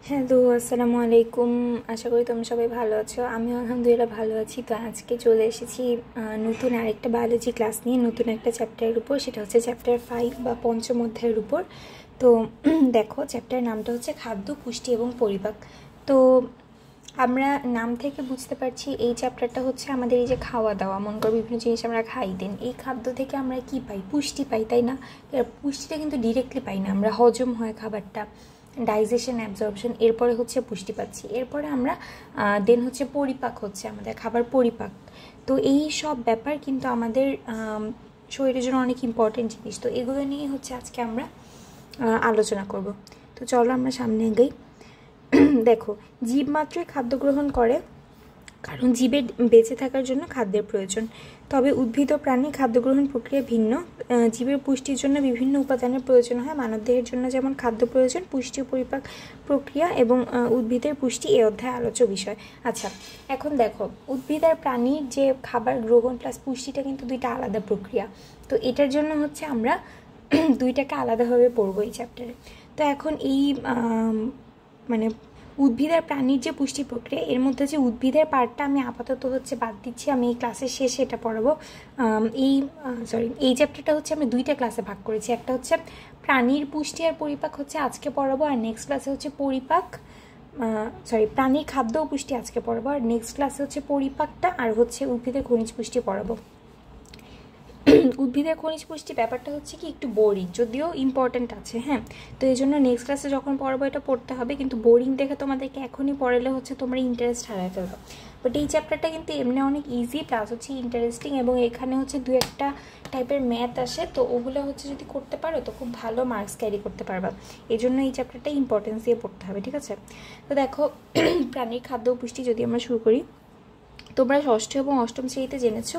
Hello, আসসালামু আলাইকুম। আশা করি তোমরা সবাই ভালো আছো। আমিও আলহামদুলিল্লাহ ভালো আছি। তো আজকে চলে এসেছি নতুন আরেকটা বায়োলজি ক্লাস নিয়ে, নতুন একটা চ্যাপ্টারের উপর। সেটা হচ্ছে চ্যাপ্টার 5 বা পঞ্চম অধ্যায়ের উপর। তো দেখো, চ্যাপ্টারের নামটা হচ্ছে খাদ্য, পুষ্টি এবং পরিপাক। তো আমরা নাম থেকে বুঝতে পারছি এই চ্যাপ্টারটা হচ্ছে আমাদের এই যে খাওয়া দাওয়া, মনে করো বিভিন্ন জিনিস আমরা খাই দেন, এই খাদ্য থেকে আমরা কি পাই? পুষ্টি পাই, তাই না? পুষ্টিটা কিন্তু ডিরেক্টলি পাই না আমরা, হজম হয় খাবারটা, ডাইজেশন, অ্যাবজর্পশন, এরপরে হচ্ছে পুষ্টি পাচ্ছি। এরপরে আমরা দেন হচ্ছে পরিপাক, হচ্ছে আমাদের খাবার পরিপাক। তো এই সব ব্যাপার কিন্তু আমাদের শরীরের জন্য অনেক ইম্পর্টেন্ট জিনিস। তো এগুলো নিয়ে হচ্ছে আজকে আমরা আলোচনা করব। তো চলো আমরা সামনে এগোই। দেখো, জীব মাত্রই খাদ্য গ্রহণ করে, কারণ জীবের বেঁচে থাকার জন্য খাদ্যের প্রয়োজন। তবে উদ্ভিদ ও প্রাণী খাদ্য গ্রহণ প্রক্রিয়া ভিন্ন। জীবের পুষ্টির জন্য বিভিন্ন উপাদানের প্রয়োজন হয়। মানবদেহের জন্য যেমন খাদ্য প্রয়োজন, পুষ্টি ও পরিপাক প্রক্রিয়া এবং উদ্ভিদের পুষ্টি এই অধ্যায়ে আলোচ্য বিষয়। আচ্ছা, এখন দেখো, উদ্ভিদ আর প্রাণীর যে খাবার গ্রহণ প্লাস পুষ্টিটা কিন্তু দুইটা আলাদা প্রক্রিয়া। তো এটার জন্য হচ্ছে আমরা দুইটাকে আলাদাভাবে পড়বো এই চ্যাপ্টারে। তো এখন এই মানে উদ্ভিদ আর প্রাণীর যে পুষ্টি প্রক্রিয়া, এর মধ্যে যে উদ্ভিদের পার্টটা আমি আপাতত হচ্ছে বাদ দিচ্ছি, আমি এই ক্লাসের শেষে এটা পড়াবো। এই চ্যাপ্টারটা হচ্ছে আমি দুইটা ক্লাসে ভাগ করেছি। একটা হচ্ছে প্রাণীর পুষ্টি আর পরিপাক হচ্ছে আজকে পড়াবো, আর নেক্সট ক্লাসে হচ্ছে প্রাণীর খাদ্য ও পুষ্টি আজকে পড়াবো, আর নেক্সট ক্লাসে হচ্ছে পরিপাকটা আর হচ্ছে উদ্ভিদের খনিজ পুষ্টি পড়াবো। উদ্ভিদের খনিজ পুষ্টি ব্যাপারটা হচ্ছে কি একটু বোরিং, যদিও ইম্পর্ট্যান্ট আছে, হ্যাঁ। তো এই জন্য নেক্সট ক্লাসে যখন পড়াবো এটা পড়তে হবে, কিন্তু বোরিং দেখে তোমাদেরকে এখনই পড়ালে হচ্ছে তোমরা ইন্টারেস্ট হারায় ফেলবো। বাট এই চ্যাপ্টারটা কিন্তু এমনি অনেক ইজি প্লাস হচ্ছে ইন্টারেস্টিং, এবং এখানে হচ্ছে দু একটা টাইপের ম্যাথ আসে, তো ওগুলো হচ্ছে যদি করতে পারো তো খুব ভালো মার্কস ক্যারি করতে পারবা। এই জন্য এই চ্যাপ্টারটা ইম্পর্টেন্স দিয়ে পড়তে হবে, ঠিক আছে? তো দেখো, প্রাণীর খাদ্য পুষ্টি যদি আমরা শুরু করি, তোমরা ষষ্ঠ এবং অষ্টম শ্রেণীতে জেনেছ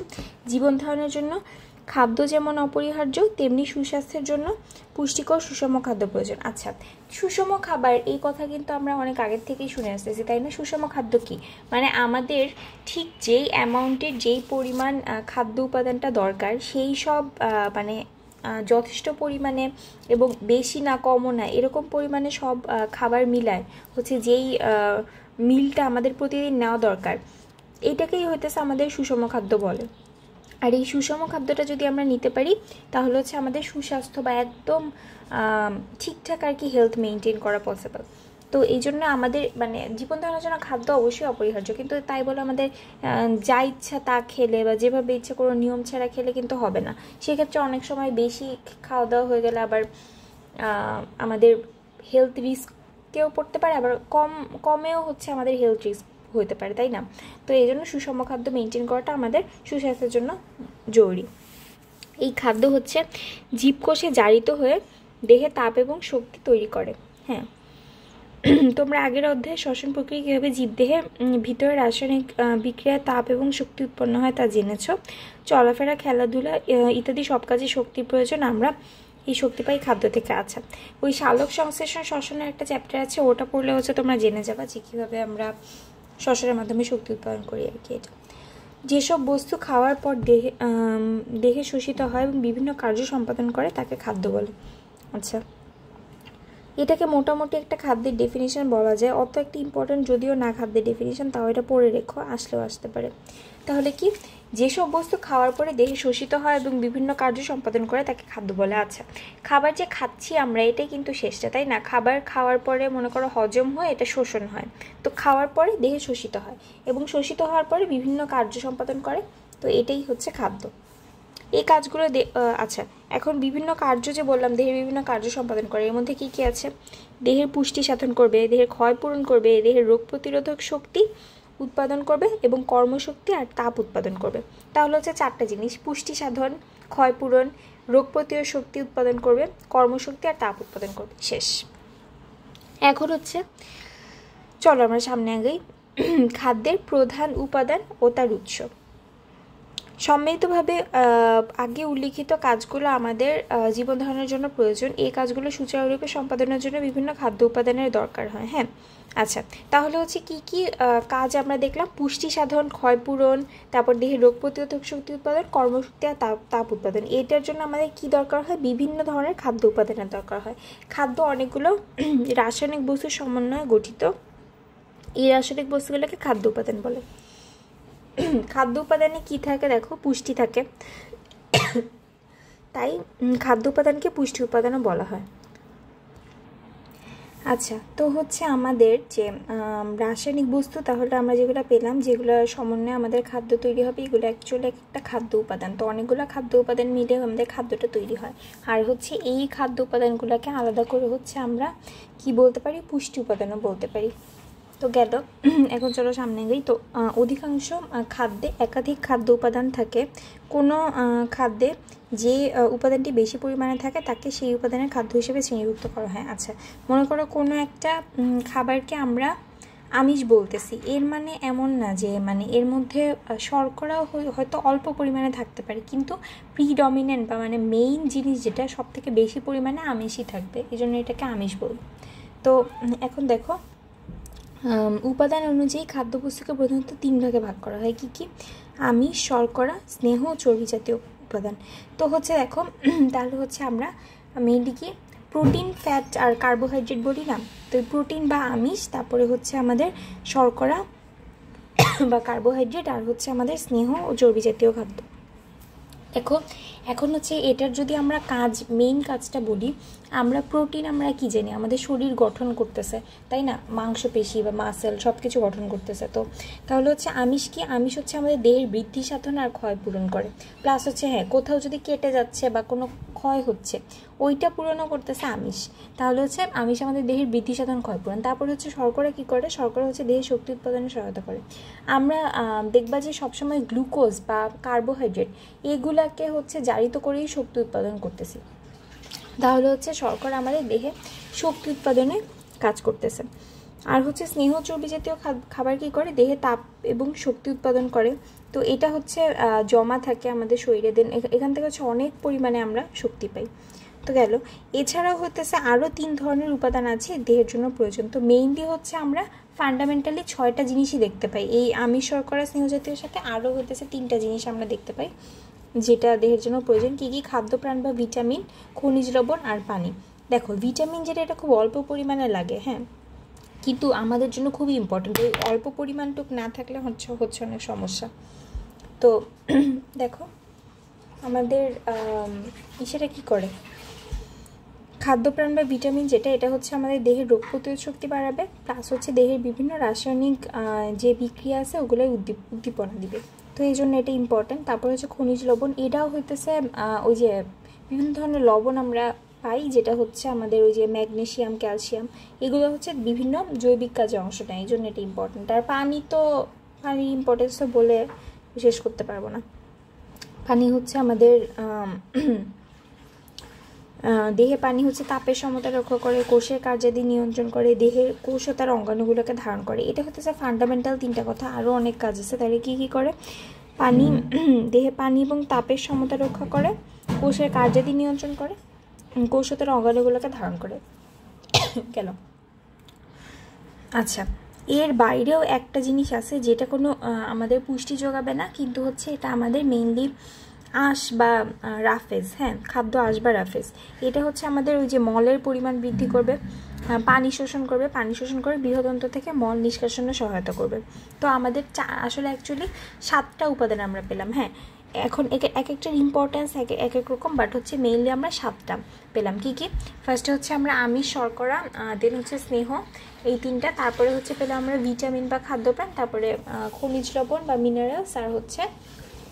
জীবন ধারণের জন্য খাদ্য যেমন অপরিহার্য, তেমনি সুস্বাস্থ্যের জন্য পুষ্টিকর সুষম খাদ্য প্রয়োজন। আচ্ছা, সুষম খাবার এই কথা কিন্তু আমরা অনেক আগের থেকেই শুনে আসতেছি, তাই না? সুষম খাদ্য কি মানে আমাদের ঠিক যেই অ্যামাউন্টের, যেই পরিমাণ খাদ্য উপাদানটা দরকার সেই সব মানে যথেষ্ট পরিমাণে এবং বেশি না কমও না এরকম পরিমাণে সব খাবার মিলায় হচ্ছে যেই মিলটা আমাদের প্রতিদিন নেওয়া দরকার, এইটাকেই হইতেছে আমাদের সুষম খাদ্য বলে। আর এই সুষম খাদ্যটা যদি আমরা নিতে পারি তাহলে হচ্ছে আমাদের সুস্বাস্থ্য বা একদম ঠিকঠাক আর কি হেলথ মেনটেন করা পসিবল। তো এই জন্য আমাদের মানে জীবন ধারণের জন্য খাদ্য অবশ্যই অপরিহার্য, কিন্তু তাই বলে আমাদের যা ইচ্ছা তা খেলে বা যেভাবে ইচ্ছা কোনো নিয়ম ছাড়া খেলে কিন্তু হবে না। সেক্ষেত্রে অনেক সময় বেশি খাওয়া দাওয়া হয়ে গেলে আবার আমাদের হেলথ রিস্কেও পড়তে পারে, আবার কমেও হচ্ছে আমাদের হেলথ রিস্ক হতে পারে, তাই না? তো এই জন্য সুষম খাদ্য মেনটেন করাটা আমাদের সুস্বাস্থ্যের জন্য জরুরি। এই খাদ্য হচ্ছে জীবকোষে জারিত হয়ে দেহে তাপ এবং শক্তি তৈরি করে। হ্যাঁ, তোমরা আগের অধ্যায়ে শ্বসন প্রক্রিয়া কীভাবে জীবদেহে ভিতরে রাসায়নিক বিক্রিয়ায় তাপ এবং শক্তি উৎপন্ন হয় তা জেনেছ। চলাফেরা, খেলাধুলা ইত্যাদি সব কাজে শক্তির প্রয়োজন, আমরা এই শক্তি পাই খাদ্য থেকে। আচ্ছা, ওই সালোক সংশ্লেষণ শ্বসনের একটা চ্যাপ্টার আছে, ওটা পড়লে হচ্ছে তোমরা জেনে যাবা যে কীভাবে আমরা শ্বসনের মাধ্যমে শক্তি উৎপাদন করি আর কি। এটা যেসব বস্তু খাওয়ার পর দেহে শোষিত হয় এবং বিভিন্ন কার্য সম্পাদন করে তাকে খাদ্য বলে। আচ্ছা, এটাকে মোটামুটি একটা খাদ্যের ডেফিনিশন বলা যায়, অত একটা ইম্পর্টেন্ট যদিও না খাদ্যের ডেফিনিশন, তাও এটা পড়ে রেখো, আসলেও আসতে পারে। তাহলে কি, যেসব বস্তু খাওয়ার পরে দেহে শোষিত হয় এবং বিভিন্ন কার্য সম্পাদন করে তাকে খাদ্য বলে। আচ্ছা, খাবার যে খাচ্ছি আমরা এটাই কিন্তু শেষটা, তাই না? খাবার খাওয়ার পরে মনে করো হজম হয়, এটা শোষণ হয়, তো খাওয়ার পরে দেহে শোষিত হয় এবং শোষিত হওয়ার পরে বিভিন্ন কার্য সম্পাদন করে, তো এটাই হচ্ছে খাদ্য। এই কাজগুলো আচ্ছা, এখন বিভিন্ন কার্য যে বললাম দেহের বিভিন্ন কার্য সম্পাদন করে, এর মধ্যে কী কী আছে? দেহের পুষ্টি সাধন করবে, দেহের ক্ষয় পূরণ করবে, দেহের রোগ প্রতিরোধক শক্তি উৎপাদন করবে এবং কর্মশক্তি আর তাপ উৎপাদন করবে। তাহলে হচ্ছে চারটা জিনিস: পুষ্টি সাধন, ক্ষয় পূরণ, রোগ প্রতিরোধক শক্তি উৎপাদন করবে, কর্মশক্তি আর তাপ উৎপাদন করবে। শেষ। এখন হচ্ছে চলো আমরা সামনে আগাই। খাদ্যের প্রধান উপাদান ও তার উৎস। সম্মিলিতভাবে আগে উল্লিখিত কাজগুলো আমাদের জীবন ধারণের জন্য প্রয়োজন। এই কাজগুলো সুচারুরূপে সম্পাদনের জন্য বিভিন্ন খাদ্য উপাদানের দরকার হয়। হ্যাঁ, আচ্ছা, তাহলে হচ্ছে কি কি কাজ আমরা দেখলাম? পুষ্টি সাধন, ক্ষয়পূরণ, তারপর দেহের রোগ প্রতিরোধক শক্তি উৎপাদন, কর্মশক্তি আর তাপ উৎপাদন। এটার জন্য আমাদের কি দরকার হয়? বিভিন্ন ধরনের খাদ্য উপাদানের দরকার হয়। খাদ্য অনেকগুলো রাসায়নিক বস্তুর সমন্বয়ে গঠিত। এই রাসায়নিক বস্তুগুলোকে খাদ্য উপাদান বলে। খাদ্য উপাদানে কি থাকে দেখো? পুষ্টি থাকে, তাই খাদ্য উপাদানকে পুষ্টি উপাদানও বলা হয়। আচ্ছা, তো হচ্ছে আমাদের যে রাসায়নিক বস্তু, তাহলে আমরা যেগুলো পেলাম, যেগুলো সমন্বয়ে আমাদের খাদ্য তৈরি হবে, এগুলো অ্যাকচুয়ালি একটা খাদ্য উপাদান। তো অনেকগুলো খাদ্য উপাদান মিলে আমাদের খাদ্যটা তৈরি হয়। আর হচ্ছে এই খাদ্য উপাদানগুলোকে আলাদা করে হচ্ছে আমরা কি বলতে পারি? পুষ্টি উপাদানও বলতে পারি। তো গেল, এখন চলো সামনে যাই। তো অধিকাংশ খাদ্যে একাধিক খাদ্য উপাদান থাকে। কোনো খাদ্যে যে উপাদানটি বেশি পরিমাণে থাকে তাকে সেই উপাদানের খাদ্য হিসেবে শ্রেণীভুক্ত করা হয়। আচ্ছা, মনে করো কোনো একটা খাবারকে আমরা আমিষ বলতেছি, এর মানে এমন না যে মানে এর মধ্যে শর্করাও হয়তো অল্প পরিমাণে থাকতে পারে, কিন্তু প্রিডমিনেন্ট বা মানে মেইন জিনিস যেটা সব থেকে বেশি পরিমাণে আমিষই থাকবে, এই জন্য এটাকে আমিষ বলবো। তো এখন দেখো, উপাদান অনুযায়ী খাদ্যবস্তুকে প্রধানত 3 ভাগে ভাগ করা হয়। কি কি? আমিষ, শর্করা, স্নেহ ও চর্বি জাতীয় উপাদান। তো হচ্ছে দেখো, তাহলে হচ্ছে আমরা মেইনলি কি প্রোটিন, ফ্যাট আর কার্বোহাইড্রেট বলি না? তো প্রোটিন বা আমিষ, তারপরে হচ্ছে আমাদের শর্করা বা কার্বোহাইড্রেট, আর হচ্ছে আমাদের স্নেহ ও চর্বি জাতীয় খাদ্য। দেখো, এখন হচ্ছে এটার যদি আমরা মেইন কাজটা বলি, আমরা প্রোটিন আমরা কি জানি? আমাদের শরীর গঠন করতেছে, তাই না? মাংসপেশি বা মাসেল সব কিছু গঠন করতেছে। তো তাহলে হচ্ছে আমিষ কি? আমিষ হচ্ছে আমাদের দেহের বৃদ্ধি সাধন আর ক্ষয় পূরণ করে। প্লাস হচ্ছে কোথাও যদি কেটে যাচ্ছে বা কোনো ক্ষয় হচ্ছে, ওইটা পূরণও করতেছে আমিষ। তাহলে হচ্ছে আমিষ আমাদের দেহের বৃদ্ধি সাধন, ক্ষয় পূরণ। তারপর হচ্ছে শর্করা কি করে? শর্করা হচ্ছে দেহের শক্তি উৎপাদনে সহায়তা করে। আমরা দেখবা যে সবসময় গ্লুকোজ বা কার্বোহাইড্রেট এগুলাকে হচ্ছে জারিত করেই শক্তি উৎপাদন করতেছি। তাহলে হচ্ছে শর্করা আমাদের দেহে শক্তি উৎপাদনে কাজ করতেছে। আর হচ্ছে স্নেহ চর্বি জাতীয় খাবার কি করে? দেহে তাপ এবং শক্তি উৎপাদন করে। তো এটা হচ্ছে জমা থাকে আমাদের শরীরে, দেন এখান থেকে হচ্ছে অনেক পরিমাণে আমরা শক্তি পাই। তো গেল, এছাড়াও হতেছে আরও 3 ধরনের উপাদান আছে দেহের জন্য প্রয়োজন। তো মেইনলি হচ্ছে আমরা ফান্ডামেন্টালি 6টা জিনিসই দেখতে পাই এই আমিষ, শর্করা, স্নেহ জাতীয় সাথে। আরও হতেছে 3টা জিনিস আমরা দেখতে পাই যেটা দেহের জন্য প্রয়োজন। কী কী? খাদ্যপ্রাণ বা ভিটামিন, খনিজ লবণ আর পানি। দেখো, ভিটামিন যেটা, এটা খুব অল্প পরিমাণে লাগে, হ্যাঁ, কিন্তু আমাদের জন্য খুবই ইম্পর্টেন্ট। ওই অল্প পরিমাণটুক না থাকলে হচ্ছে অনেক সমস্যা। তো দেখো, আমাদের সেটা কী করে? খাদ্যপ্রাণ বা ভিটামিন যেটা, এটা হচ্ছে আমাদের দেহের রোগ প্রতিরোধ শক্তি বাড়াবে, প্লাস হচ্ছে দেহের বিভিন্ন রাসায়নিক যে বিক্রিয়া আছে ওগুলোই উদ্দীপনা দিবে। তো এই জন্য এটা ইম্পর্ট্যান্ট। তারপর হচ্ছে খনিজ লবণ, এটাও হইতেছে ওই যে বিভিন্ন ধরনের লবণ আমরা পাই, যেটা হচ্ছে আমাদের ওই যে ম্যাগনেশিয়াম, ক্যালসিয়াম, এগুলো হচ্ছে বিভিন্ন জৈবিক কাজে অংশ নেয়, এই জন্য এটা ইম্পর্ট্যান্ট। আর পানি, তো পানির ইম্পর্টেন্স তো বলে শেষ করতে পারবো না। পানি হচ্ছে আমাদের দেহে পানি হচ্ছে তাপের সমতা রক্ষা করে, কোষের কার্যাদি নিয়ন্ত্রণ করে, দেহের কোষ ও তার অঙ্গাণুগুলোকে ধারণ করে। এটা হচ্ছে ফান্ডামেন্টাল 3টা কথা। আরও অনেক কাজ আছে। তাহলে কী কী করে? পানি দেহে পানি এবং তাপের সমতা রক্ষা করে, কোষের কার্যাদি নিয়ন্ত্রণ করে, কোষ ও তার অঙ্গাণুগুলোকে ধারণ করে। গেল। আচ্ছা, এর বাইরেও একটা জিনিস আছে যেটা কোনো আমাদের পুষ্টি যোগাবে না, কিন্তু হচ্ছে এটা আমাদের মেইনলি আঁশ বা রাফেজ, হ্যাঁ, খাদ্য আঁশ বা রাফেজ। এটা হচ্ছে আমাদের ওই যে মলের পরিমাণ বৃদ্ধি করবে, পানি শোষণ করবে, পানি শোষণ করে বৃহদন্ত্র থেকে মল নিষ্কাশনে সহায়তা করবে। তো আমাদের আসলে অ্যাকচুয়ালি 7টা উপাদান আমরা পেলাম, হ্যাঁ। এখন এক একটার ইম্পর্টেন্স এক এক রকম, বাট হচ্ছে মেইনলি আমরা 7টা পেলাম। কি কি? ফার্স্টে হচ্ছে আমরা আমিষ, শর্করা, দেন হচ্ছে স্নেহ, এই 3টা। তারপরে হচ্ছে পেলাম আমরা ভিটামিন বা খাদ্যপ্রাণ, তারপরে খনিজ লবণ বা মিনারেলস, আর হচ্ছে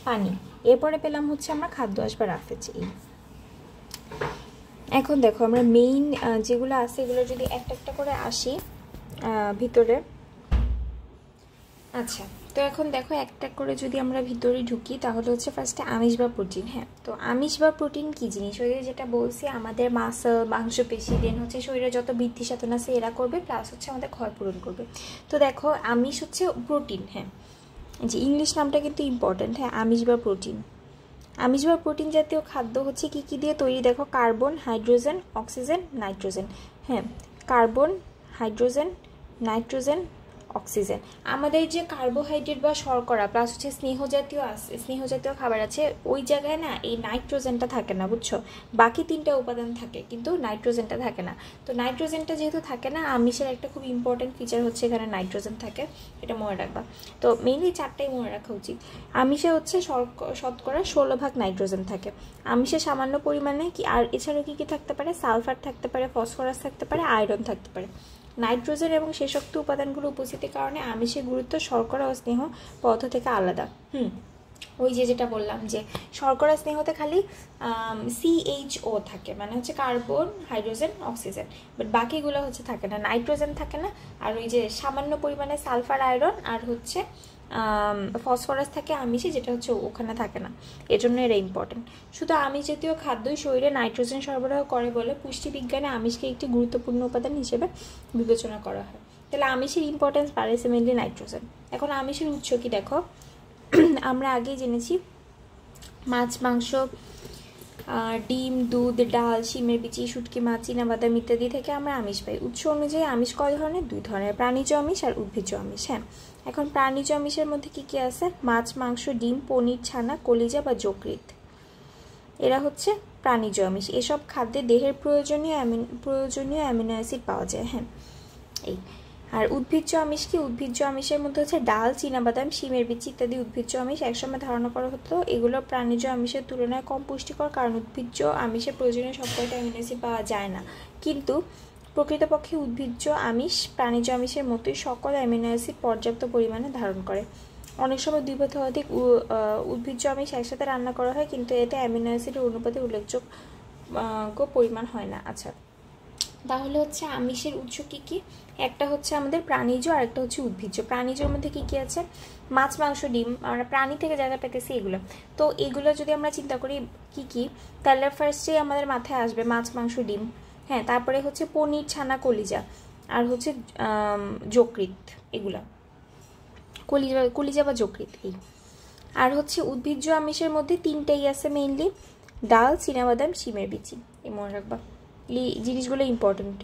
পানি। এরপরে পেলাম হচ্ছে আমরা খাদ্য আঁশ বা রাফেজ। এখন দেখো, আমরা মেইন যেগুলো আছে এগুলো যদি একটা একটা করে আসি ভিতরে। আচ্ছা, তো এখন দেখো, একটা করে যদি আমরা ভিতরে ঢুকি, তাহলে হচ্ছে ফার্স্টে আমিষ বা প্রোটিন। হ্যাঁ, তো আমিষ বা প্রোটিন কি জিনিস? ওই যেটা বলছি, আমাদের মাসল, মাংসপেশি, দেন হচ্ছে শরীরে যত বৃদ্ধি সাধন আছে এরা করবে, প্লাস হচ্ছে আমাদের ক্ষয় পূরণ করবে। তো দেখো, আমিষ হচ্ছে প্রোটিন, হ্যাঁ, যে ইংলিশ নামটা কিন্তু ইম্পর্ট্যান্ট, হ্যাঁ, আমিষ বা প্রোটিন। আমিষ বা প্রোটিন জাতীয় খাদ্য হচ্ছে কি কি দিয়ে তৈরি? দেখো, কার্বন, হাইড্রোজেন, অক্সিজেন, নাইট্রোজেন। হ্যাঁ, কার্বন, হাইড্রোজেন, নাইট্রোজেন অক্সিজেন। আমাদের যে কার্বোহাইড্রেট বা শর্করা প্লাস হচ্ছে স্নেহ জাতীয় খাবার আছে, ওই জায়গায় না এই নাইট্রোজেনটা থাকে না, বুঝছো? বাকি 3টা উপাদান থাকে কিন্তু নাইট্রোজেনটা থাকে না। তো নাইট্রোজেনটা যেহেতু থাকে না, আমিষের একটা খুব ইম্পর্টেন্ট ফিচার হচ্ছে এখানে নাইট্রোজেন থাকে, এটা মনে রাখবা। তো মেইনলি 4টাই মনে রাখা উচিত। আমিষে হচ্ছে শতকরা 16% নাইট্রোজেন থাকে। আমিষে সামান্য পরিমাণে কি, আর এছাড়াও কি থাকতে পারে, সালফার থাকতে পারে, ফসফরাস থাকতে পারে, আয়রন থাকতে পারে। নাইট্রোজেন এবং শেষোক্ত উপাদানগুলো উপস্থিতির কারণে আমিষের গুরুত্ব শর্করা ও স্নেহ পদার্থ থেকে আলাদা। ওই যেটা বললাম যে শর্করা স্নেহতে খালি CHO থাকে, মানে হচ্ছে কার্বন, হাইড্রোজেন, অক্সিজেন, বাট বাকিগুলো হচ্ছে থাকে না, নাইট্রোজেন থাকে না, আর ওই যে সামান্য পরিমাণে সালফার, আয়রন আর হচ্ছে ফসফরাস থাকে আমিষে, যেটা হচ্ছে ওখানে থাকে না, এজন্য এরা ইম্পর্টেন্ট। শুধু আমিষ জাতীয় খাদ্যই শরীরে নাইট্রোজেন সরবরাহ করে বলে পুষ্টিবিজ্ঞানে আমিষকে একটি গুরুত্বপূর্ণ উপাদান হিসেবে বিবেচনা করা হয়। তাহলে আমিষের ইম্পর্টেন্স বাড়াইছে মেনলি নাইট্রোজেন। এখন আমিষের উৎস কি দেখো, আমরা আগেই জেনেছি মাছ, মাংস, ডিম, দুধ, ডাল, শিমের বিচি, শুটকি মাছ, চীনাবাদাম ইত্যাদি থেকে আমরা আমিষ পাই। উৎস অনুযায়ী আমিষ কয় ধরনের? 2 ধরনের, প্রাণীজ আমিষ আর উদ্ভিজ্জ আমিষ। হ্যাঁ, এখন প্রাণীজ আমিষের মধ্যে কি কি আছে? মাছ, মাংস, ডিম, পনির, ছানা, কলিজা বা যকৃৎ, এরা হচ্ছে প্রাণীজ আমিষ। এসব খাদ্যে দেহের প্রয়োজনীয় অ্যামিনো অ্যাসিড পাওয়া যায়। হ্যাঁ, এই। আর উদ্ভিজ্জ আমিষ কি? উদ্ভিজ্জ আমিষের মধ্যে হচ্ছে ডাল, চীনাবাদাম, শিমের বিচি ইত্যাদি উদ্ভিজ্জ আমিষ। একসময় ধারণা করা হতো এগুলো প্রাণীজ আমিষের তুলনায় কম পুষ্টিকর, কারণ উদ্ভিজ্জ আমিষে প্রয়োজনীয় সব কয়টা অ্যামিনো অ্যাসিড পাওয়া যায় না। কিন্তু প্রকৃতপক্ষে উদ্ভিজ্জ আমিষ প্রাণীজ আমিষের মতোই সকল অ্যামিনো অ্যাসিড পর্যাপ্ত পরিমাণে ধারণ করে। অনেক সময় 2 বা অধিক উদ্ভিজ্জ আমিষ একসাথে রান্না করা হয়, কিন্তু এতে অ্যামিনো অ্যাসিডের অনুপাতে উল্লেখযোগ্য পরিমাণ হয় না। আচ্ছা, তাহলে হচ্ছে আমিষের উৎস কি কি? একটা হচ্ছে আমাদের প্রাণীজ আর একটা হচ্ছে উদ্ভিজ্জ। প্রাণীজের মধ্যে কি কি আছে? মাছ, মাংস, ডিম, আমরা প্রাণী থেকে যা যা পেতেছি এগুলো। তো এগুলো যদি আমরা চিন্তা করি কি কি, তাহলে ফার্স্টেই আমাদের মাথায় আসবে মাছ, মাংস, ডিম। হ্যাঁ, তারপরে হচ্ছে পনির, ছানা, কলিজা, আর হচ্ছে যকৃৎ, এগুলা কলিজা বা যকৃৎ এই। আর হচ্ছে উদ্ভিজ্জ আমিষের মধ্যে 3টাই আছে মেইনলি, ডাল, চীনাবাদাম, শিমের বিচি। এই মনে রাখবা, এই জিনিসগুলো ইম্পর্টেন্ট।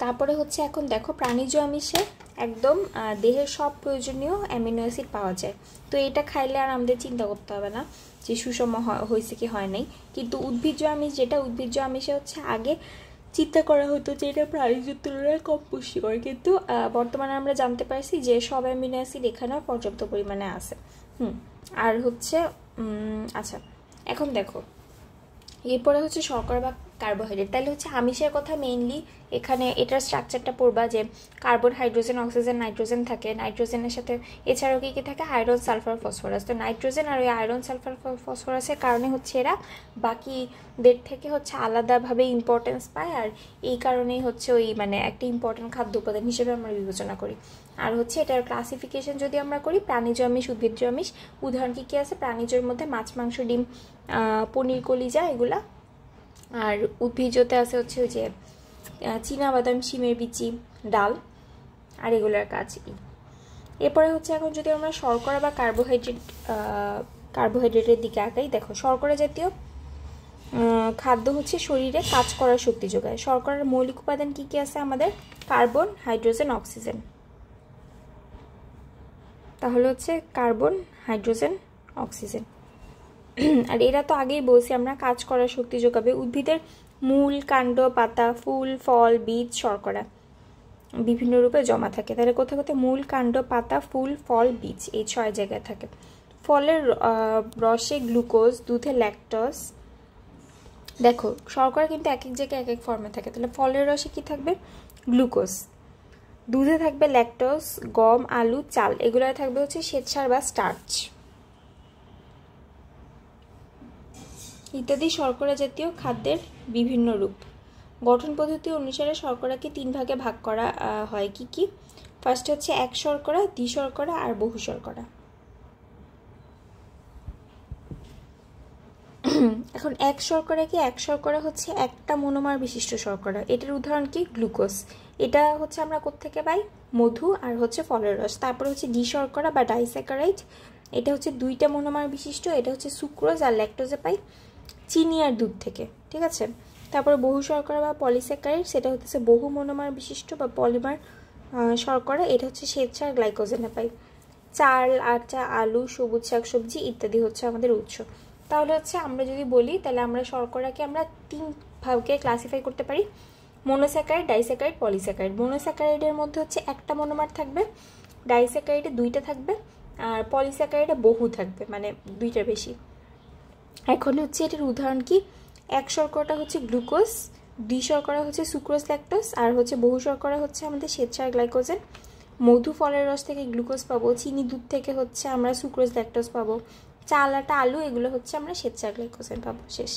তারপরে হচ্ছে এখন দেখো প্রাণীজ আমিষে একদম দেহের সব প্রয়োজনীয় অ্যামিনো অ্যাসিড পাওয়া যায়। তো এটা খাইলে আর আমাদের চিন্তা করতে হবে না যে সুষম হয়েছে কি হয় নাই। কিন্তু উদ্ভিজ্জ আমিষ যেটা, উদ্ভিজ্জ আমিষে হচ্ছে আগে চিন্তা করা হতো যে এটা প্রাণীজের তুলনায় কম পুষ্টিকর, কিন্তু বর্তমানে আমরা জানতে পারছি যে সব অ্যামিনো অ্যাসিড এখানেও পর্যাপ্ত পরিমাণে আছে। আর হচ্ছে আচ্ছা, এখন দেখো এরপরে হচ্ছে শর্করা বা কার্বোহাইড্রেট। তাহলে হচ্ছে আমিষের কথা মেইনলি এখানে এটার স্ট্রাকচারটা পড়বা যে কার্বন, হাইড্রোজেন, অক্সিজেন, নাইট্রোজেন থাকে। নাইট্রোজেনের সাথে এছাড়াও কি কি থাকে? Iron, sulphur, phosphorus. তো নাইট্রোজেন আর ওই আয়রন, সালফার, ফসফরাসের কারণে হচ্ছে এরা বাকিদের থেকে হচ্ছে আলাদাভাবে ইম্পর্টেন্স পায়, আর এই কারণেই হচ্ছে ওই মানে একটা ইম্পর্টেন্ট খাদ্য উপাদান হিসেবে আমরা বিবেচনা করি। আর হচ্ছে এটার ক্লাসিফিকেশন যদি আমরা করি, প্রাণীজ আমিষ, উদ্ভিজ্জ আমিষ। উদাহরণ কি কি আছে? প্রাণীজের মধ্যে মাছ, মাংস, ডিম, পনির, কলিজা এগুলা। আর উদ্ভিজ্জতে আছে হচ্ছে ওই যে চীনাবাদাম, শিমের বিচি, ডাল, আর এগুলোর কাজ। এরপরে হচ্ছে এখন যদি আমরা শর্করা বা কার্বোহাইড্রেটের দিকে আগাই, দেখো শর্করা জাতীয় খাদ্য হচ্ছে শরীরে কাজ করার শক্তি যোগায়। শর্করার মৌলিক উপাদান কি কি আছে আমাদের? Carbon, hydrogen, oxygen. তাহলে হচ্ছে কার্বন, হাইড্রোজেন, অক্সিজেন। আর এরা তো আগেই বলছি আমরা কাজ করার শক্তি যোগাবে। উদ্ভিদের মূল, কাণ্ড, পাতা, ফুল, ফল, বীজ, শর্করা বিভিন্ন রূপে জমা থাকে। তাহলে কোথাও কোথাও মূল, কাণ্ড, পাতা, ফুল, ফল, বীজ এই 6 জায়গায় থাকে। ফলের রসে গ্লুকোজ, দুধে ল্যাকটোজ। দেখো শর্করা কিন্তু এক এক জায়গায় এক এক ফর্মে থাকে। তাহলে ফলের রসে কি থাকবে? গ্লুকোজ। দুধে থাকবে ল্যাকটোজ। গম, আলু, চাল এগুলোয় থাকবে হচ্ছে শ্বেতসার বা স্টার্চ ইত্যাদি শর্করা জাতীয় খাদ্যের বিভিন্ন রূপ। গঠন পদ্ধতি অনুসারে শর্করাকে 3 ভাগে ভাগ করা হয়। কি কি? ফার্স্ট হচ্ছে এক শর্করা, দ্বিশর্করা আর বহু শর্করা। এখন এক শর্করা কি? এক শর্করা হচ্ছে একটা মনোমার বিশিষ্ট শর্করা। এটার উদাহরণ কি? গ্লুকোজ। এটা হচ্ছে আমরা কোত্থেকে পাই? মধু আর হচ্ছে ফলের রস। তারপর হচ্ছে দ্বিশর্করা বা ডাইস্যাকারাইড, এটা হচ্ছে 2টা মনোমার বিশিষ্ট। এটা হচ্ছে সুক্রোজ আর ল্যাকটোজে পাই চিনি আর দুধ থেকে। ঠিক আছে, তারপরে বহু শর্করা বা পলিস্যাকারাইড, সেটা হচ্ছে বহু মনোমার বিশিষ্ট বা পলিমার শর্করা, এটা হচ্ছে শ্বেতসার গ্লাইকোজেনে পাই। চাল, আটা, আলু, সবুজ শাকসবজি ইত্যাদি হচ্ছে আমাদের উৎস। তাহলে হচ্ছে আমরা যদি বলি, তাহলে আমরা শর্করাকে আমরা 3 ভাগে ক্লাসিফাই করতে পারি: মনোস্যাকারাইড, ডাইস্যাকারাইড, পলিস্যাকারাইড। মনোস্যাকারাইডের মধ্যে হচ্ছে একটা মনোমার থাকবে, ডাইস্যাকারাইডে 2টা থাকবে, আর পলিস্যাকারাইডে বহু থাকবে, মানে 2টার বেশি। এখন হচ্ছে এটার উদাহরণ কি? এক শর্করাটা হচ্ছে গ্লুকোজ, 2 শর্করা হচ্ছে সুক্রোজ, ল্যাকটোজ, আর হচ্ছে বহু শর্করা হচ্ছে আমাদের শ্বেতসার গ্লাইকোজেন। মধু ফলের রস থেকে গ্লুকোজ পাবো, চিনি দুধ থেকে হচ্ছে আমরা সুক্রোজ, ল্যাকটোজ পাবো, চাল, আটা, আলু এগুলো হচ্ছে আমরা শ্বেতসার গ্লাইকোজেন পাবো। শেষ।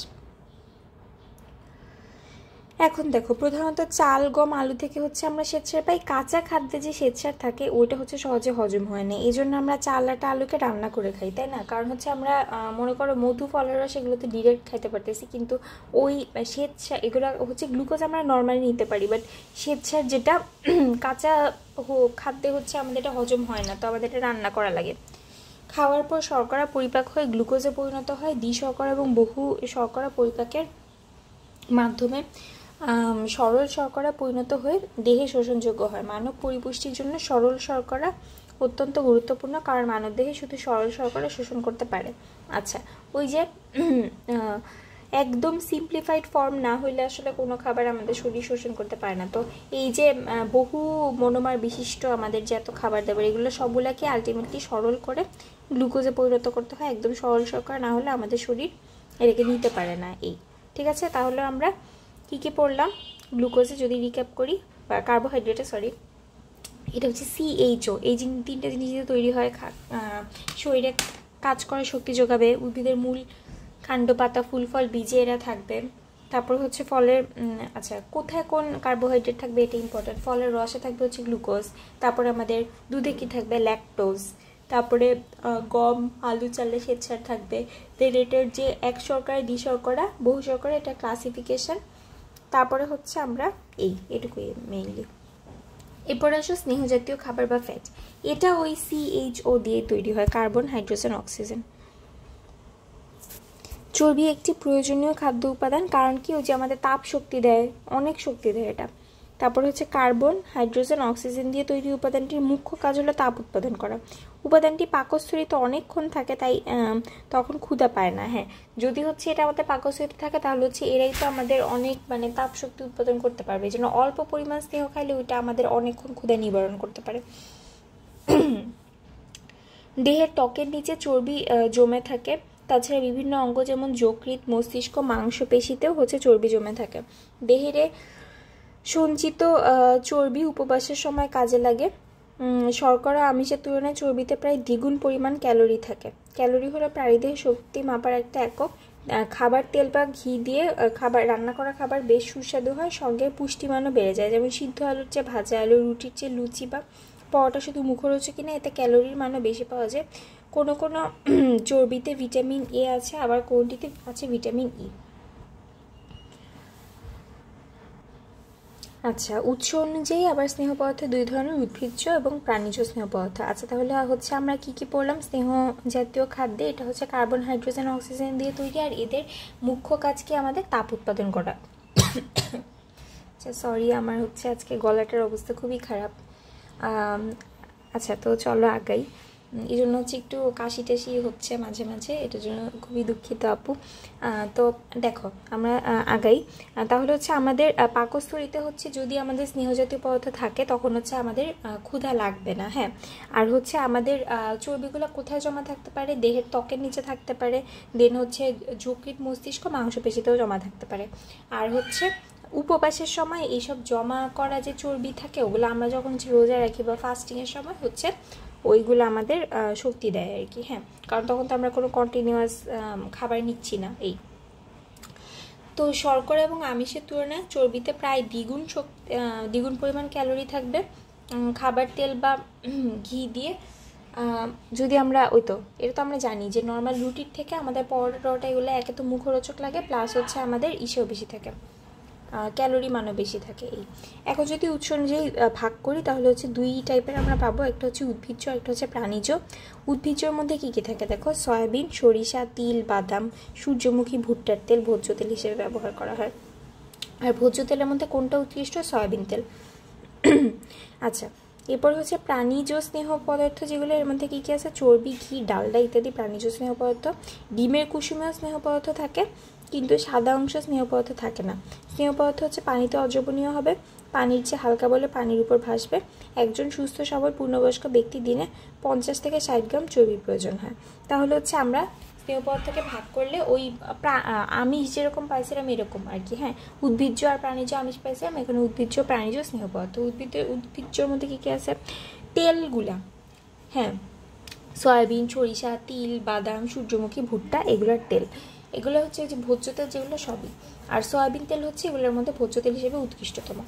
এখন দেখো, প্রধানত চাল, গম, আলু থেকে হচ্ছে আমরা শ্বেতসার পাই। কাঁচা খাদ্যে যে শ্বেতসার থাকে ওইটা হচ্ছে সহজে হজম হয় না, এই জন্য আমরা চাল, আটা, আলুকে রান্না করে খাই, তাই না? কারণ হচ্ছে আমরা মনে করো মধু ফলের রস এগুলোতে ডিরেক্ট খাইতে পারতেছি, কিন্তু ওই শ্বেতসার এগুলো হচ্ছে গ্লুকোজ আমরা নর্মালি নিতে পারি, বাট শ্বেতসার যেটা কাঁচা খাদ্যে হচ্ছে আমাদের এটা হজম হয় না, তো আমাদের এটা রান্না করা লাগে। খাওয়ার পর শর্করা পরিপাক হয়ে গ্লুকোজে পরিণত হয়। দ্বি শর্করা এবং বহু শর্করা পরিপাকের মাধ্যমে সরল শর্করা পরিণত হয়ে দেহে শোষণযোগ্য হয়। মানব পরিপুষ্টির জন্য সরল শর্করা অত্যন্ত গুরুত্বপূর্ণ, কারণ মানবদেহে শুধু সরল শর্করা শোষণ করতে পারে। আচ্ছা, ওই যে একদম সিম্পলিফাইড ফর্ম না হইলে আসলে কোনো খাবার আমাদের শরীর শোষণ করতে পারে না। তো এই যে বহু মনোমার বিশিষ্ট আমাদের যে এত খাবার দাবার, এগুলো সবগুলাকে আলটিমেটলি সরল করে গ্লুকোজে পরিণত করতে হয়। একদম সরল শর্করা না হলে আমাদের শরীর এটাকে নিতে পারে না। এই ঠিক আছে, তাহলে আমরা কী কী পড়লাম গ্লুকোজে যদি রিক্যাপ করি, বা কার্বোহাইড্রেটে, সরি, এটা হচ্ছে CHO। এই 3টা জিনিস দিয়ে তৈরি হয়, শরীরে কাজ করে, শক্তি যোগাবে। উদ্ভিদের মূল, কাণ্ড, পাতা, ফুল, ফল, বীজে এরা থাকবে। তারপর হচ্ছে ফলের, আচ্ছা, কোথায় কোন কার্বোহাইড্রেট থাকবে এটা ইম্পর্টেন্ট। ফলের রসে থাকবে হচ্ছে গ্লুকোজ, তারপরে আমাদের দুধে কি থাকবে, ল্যাকটোজ, তারপরে গম, আলু, চালে শ্বেতসার থাকবে। দেন এটার যে এক শর্করা, দ্বি শর্করা, বহু শর্করা, এটা ক্লাসিফিকেশন। তারপরে হচ্ছে আমরা এটুকুই মেইনলি। এরপরে আসো স্নেহ জাতীয় খাবার বা ফ্যাট। এটা ওই CHO দিয়ে তৈরি হয়, কার্বন, হাইড্রোজেন, অক্সিজেন। চর্বি একটি প্রয়োজনীয় খাদ্য উপাদান, কারণ কি? ওই যে আমাদের তাপ শক্তি দেয়, অনেক শক্তি দেয় এটা। তারপর হচ্ছে কার্বন, হাইড্রোজেন, অক্সিজেন দিয়ে তৈরি উপাদানটির মুখ্য কাজ হলো তাপ উৎপাদন করা। উপাদানটি পাকস্থলীতে অনেকক্ষণ থাকে, তাই তখন ক্ষুধা পায় না। হ্যাঁ, যদি হচ্ছে এটা আমাদের পাকস্থলীতে থাকে তাহলে হচ্ছে এরাই তো আমাদের অনেক মানে তাপ শক্তি উৎপাদন করতে পারবে। এই জন্য অল্প পরিমাণ স্নেহ খাইলে ওইটা আমাদের অনেকক্ষণ ক্ষুধা নিবারণ করতে পারে। দেহের ত্বকের নিচে চর্বি জমে থাকে। তাছাড়া বিভিন্ন অঙ্গ যেমন যকৃৎ, মস্তিষ্ক, মাংসপেশিতেও হচ্ছে চর্বি জমে থাকে। দেহের সঞ্চিত চর্বি উপবাসের সময় কাজে লাগে। শর্করা আমিষের তুলনায় চর্বিতে প্রায় দ্বিগুণ পরিমাণ ক্যালোরি থাকে। ক্যালোরি হলো প্রাণীদেহের শক্তি মাপার একটা একক। খাবার, তেল বা ঘি দিয়ে রান্না করা খাবার বেশ সুস্বাদু হয়, সঙ্গে পুষ্টিমানও বেড়ে যায়। যেমন সিদ্ধ আলুর চেয়ে ভাজা আলু, রুটির চেয়ে লুচি বা পরোটা শুধু মুখরোচক কিনা, এতে ক্যালোরির মানও বেশি পাওয়া যায়। কোনো কোনো চর্বিতে ভিটামিন A আছে, আবার কোনটিতে আছে ভিটামিন E। আচ্ছা, উৎস অনুযায়ী আবার স্নেহ পদার্থ 2 ধরনের, উদ্ভিজ্জ এবং প্রাণীজ স্নেহ পদার্থ। আচ্ছা, তাহলে হচ্ছে আমরা কি কি পড়লাম স্নেহ জাতীয় খাদ্যে? এটা হচ্ছে কার্বন, হাইড্রোজেন, অক্সিজেন দিয়ে তৈরি, আর এদের মুখ্য কাজ কি? আমাদের তাপ উৎপাদন করা। আচ্ছা, সরি, আমার হচ্ছে আজকে গলাটার অবস্থা খুবই খারাপ। আচ্ছা, তো চলো আগাই। এই জন্য হচ্ছে একটু কাশি টাশি হচ্ছে মাঝে মাঝে, এটার জন্য খুবই দুঃখিত আপু। তো দেখো আমরা আগাই। তাহলে হচ্ছে আমাদের পাকস্থলীতে হচ্ছে যদি আমাদের স্নেহজাতীয় পদার্থ থাকে তখন হচ্ছে আমাদের ক্ষুধা লাগবে না। হ্যাঁ, আর হচ্ছে আমাদের চর্বিগুলো কোথায় জমা থাকতে পারে? দেহের ত্বকের নিচে থাকতে পারে। দেন হচ্ছে যকৃৎ, মস্তিষ্ক, মাংসপেশিতেও জমা থাকতে পারে। আর হচ্ছে উপবাসের সময় এইসব জমা করা যে চর্বি থাকে ওগুলো আমরা যখন রোজা রাখি বা ফাস্টিংয়ের সময় হচ্ছে ওইগুলো আমাদের শক্তি দেয় আর কি। হ্যাঁ, কারণ তখন তো আমরা কোনো কন্টিনিউয়াস খাবার নিচ্ছি না। এই তো শর্করা এবং আমিষের তুলনায় চর্বিতে প্রায় দ্বিগুণ পরিমাণ ক্যালোরি থাকবে। খাবার, তেল বা ঘি দিয়ে যদি আমরা এটা তো আমরা জানি যে নর্মাল রুটির থেকে আমাদের পরোটা এগুলো একে তো মুখরোচক লাগে, প্লাস হচ্ছে আমাদের ইসেও বেশি থাকে, ক্যালোরি মানও বেশি থাকে। এখন যদি উৎস অনুযায়ী ভাগ করি তাহলে হচ্ছে 2 টাইপের আমরা পাবো, একটা হচ্ছে উদ্ভিজ্জ, একটা হচ্ছে প্রাণীজ। উদ্ভিজ্জের মধ্যে কী কী থাকে দেখো, সয়াবিন, সরিষা, তিল, বাদাম, সূর্যমুখী, ভুট্টার তেল ভোজ্য তেল হিসেবে ব্যবহার করা হয়। আর ভোজ্য তেলের মধ্যে কোনটা উৎকৃষ্ট? সয়াবিন তেল। আচ্ছা, এরপর হচ্ছে প্রাণীজ স্নেহ পদার্থ যেগুলো, এর মধ্যে কী কী আছে? চর্বি, ঘি, ডালডা ইত্যাদি প্রাণীজ স্নেহ পদার্থ। ডিমের কুসুমেও স্নেহ পদার্থ থাকে, কিন্তু সাদা অংশ স্নেহ পদার্থ থাকে না। স্নেহ পদার্থ হচ্ছে পানিতে অদ্রবণীয় হবে, পানির চেয়ে হালকা বলে পানির উপর ভাসবে। একজন সুস্থ সবল পূর্ণবয়স্ক ব্যক্তি দিনে 50 থেকে 60 গ্রাম চর্বির প্রয়োজন হয়। তাহলে হচ্ছে আমরা স্নেহ পদার্থকে ভাগ করলে ওই আমিষ যেরকম পাইছিলাম এরকম আর কি। হ্যাঁ, উদ্ভিজ্জ আর প্রাণীজ আমিষ পাইছিলাম, এখানে উদ্ভিজ্জ প্রাণীজ স্নেহ পদার্থ। উদ্ভিজ্জর মধ্যে কী কী আছে? তেলগুলা, হ্যাঁ, সয়াবিন, সরিষা, তিল, বাদাম, সূর্যমুখী, ভুট্টা, এগুলোর তেল। এগুলো হচ্ছে যে ভোজ্য তেল যেগুলো সবই। আর সয়াবিন তেল হচ্ছে এগুলোর মধ্যে ভোজ্য তেল হিসেবে উৎকৃষ্টতম।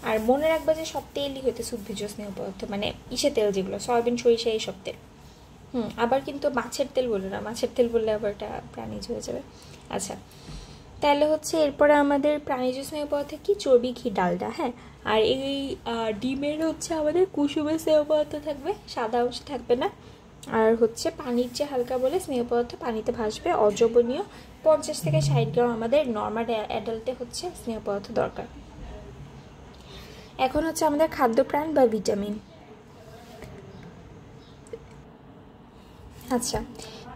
আর মনে রাখবা যে সব তেলই হইতেছে উদ্ভিজ্জ স্নেহ পদার্থ, মানে ইসে তেল যেগুলো সয়াবিন, সরিষা, এইসব তেল। আবার কিন্তু মাছের তেল বলে না, মাছের তেল বললে আবার এটা প্রাণীজ হয়ে যাবে। আচ্ছা, তাহলে হচ্ছে এরপরে আমাদের প্রাণীজ স্নেহ পদার্থ কি? চর্বি, ঘি, ডালডা। হ্যাঁ, আর এই ডিমের হচ্ছে আমাদের কুসুমের স্নেহ পদার্থ থাকবে, সাদা অংশ থাকবে না। আর হচ্ছে পানির যে হালকা বলে স্নেহ পদার্থ পানিতে ভাসবে, অদ্রবণীয়। 50 থেকে 60 গ্রাম আমাদের নর্মাল অ্যাডাল্টে হচ্ছে স্নেহ পদার্থ দরকার। এখন হচ্ছে আমাদের খাদ্যপ্রাণ বা ভিটামিন। আচ্ছা,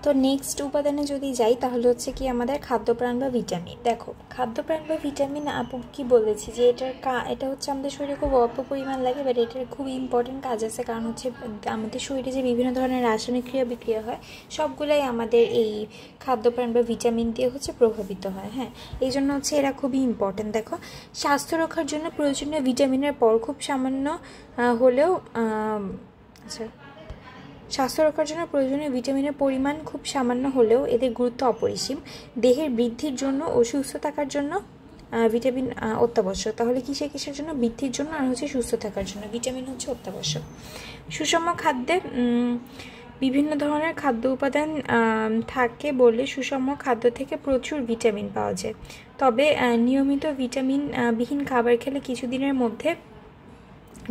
তো নেক্সট উপাদানে যদি যাই তাহলে হচ্ছে কি আমাদের খাদ্যপ্রাণ বা ভিটামিন। দেখো, খাদ্যপ্রাণ বা ভিটামিন আপু কি বলেছি যে এটা হচ্ছে আমাদের শরীরে খুব অল্প পরিমাণ লাগে, বাট এটার খুব ইম্পর্টেন্ট কাজ আছে। কারণ হচ্ছে আমাদের শরীরে যে বিভিন্ন ধরনের রাসায়নিক ক্রিয়া বিক্রিয়া হয় সবগুলাই আমাদের এই খাদ্যপ্রাণ বা ভিটামিন দিয়ে হচ্ছে প্রভাবিত হয়। হ্যাঁ, এই জন্য হচ্ছে এরা খুবই ইম্পর্টেন্ট। দেখো, স্বাস্থ্য রক্ষার জন্য প্রয়োজনীয় ভিটামিনের পর খুব সামান্য হলেও আচ্ছা, স্বাস্থ্য রক্ষার জন্য প্রয়োজনীয় ভিটামিনের পরিমাণ খুব সামান্য হলেও এদের গুরুত্ব অপরিসীম। দেহের বৃদ্ধির জন্য ও সুস্থ থাকার জন্য ভিটামিন অত্যাবশ্যক। তাহলে কিসের জন্য? বৃদ্ধির জন্য আর হচ্ছে সুস্থ থাকার জন্য ভিটামিন হচ্ছে অত্যাবশ্যক। সুষম খাদ্যে বিভিন্ন ধরনের খাদ্য উপাদান থাকে বলে সুষম খাদ্য থেকে প্রচুর ভিটামিন পাওয়া যায়। তবে নিয়মিত ভিটামিন বিহীন খাবার খেলে কিছুদিনের মধ্যে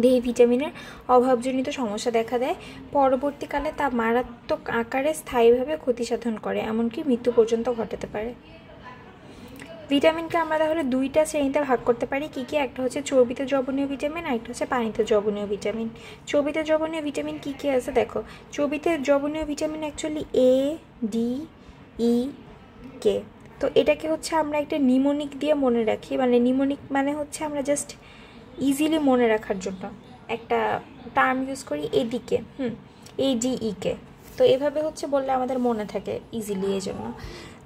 দেহে ভিটামিনের অভাবজনিত সমস্যা দেখা দেয়। পরবর্তীকালে তা মারাত্মক আকারে স্থায়ীভাবে ক্ষতি সাধন করে, এমনকি মৃত্যু পর্যন্ত ঘটাতে পারে। ভিটামিনকে আমরা তাহলে দুইটা শ্রেণীতে ভাগ করতে পারি। কি কি? একটা হচ্ছে চর্বিতে দ্রবণীয় ভিটামিন, আর একটা হচ্ছে পানিতে দ্রবণীয় ভিটামিন। চর্বিতে দ্রবণীয় ভিটামিন কি কি আছে দেখো। চর্বিতে দ্রবণীয় ভিটামিন অ্যাকচুয়ালি এ, ডি, ই, কে। তো এটাকে হচ্ছে আমরা একটা নিমোনিক দিয়ে মনে রাখি, মানে নিমোনিক মানে হচ্ছে আমরা জাস্ট ইজিলি মনে রাখার জন্য একটা টার্ম ইউজ করি, এদিকে ADE-কে। তো এভাবে হচ্ছে বললে আমাদের মনে থাকে ইজিলি, এই জন্য।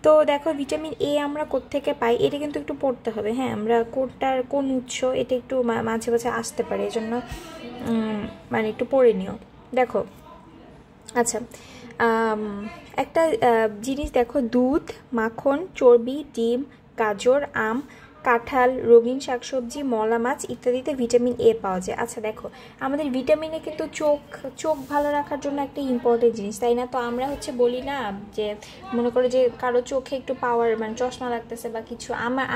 তো দেখো, ভিটামিন এ আমরা কোত্থেকে পাই এটা কিন্তু একটু পড়তে হবে। হ্যাঁ, আমরা কোন উৎস এটা একটু মাঝে মাঝে আসতে পারে, এই জন্য মানে একটু পড়ে নিও। দেখো, আচ্ছা, একটা জিনিস দেখো, দুধ, মাখন, চর্বি, ডিম, গাজর, আম, কাঁঠাল, রঙিন শাকসবজি, মলা মাছ ইত্যাদিতে ভিটামিন এ পাওয়া যায়। আচ্ছা দেখো, আমাদের ভিটামিনে কিন্তু চোখ ভালো রাখার জন্য একটা ইম্পর্টেন্ট জিনিস, তাই না? তো আমরা হচ্ছে বলি না যে মনে করো যে কারো চোখে একটু পাওয়ার মানে চশমা লাগতেছে বা কিছু।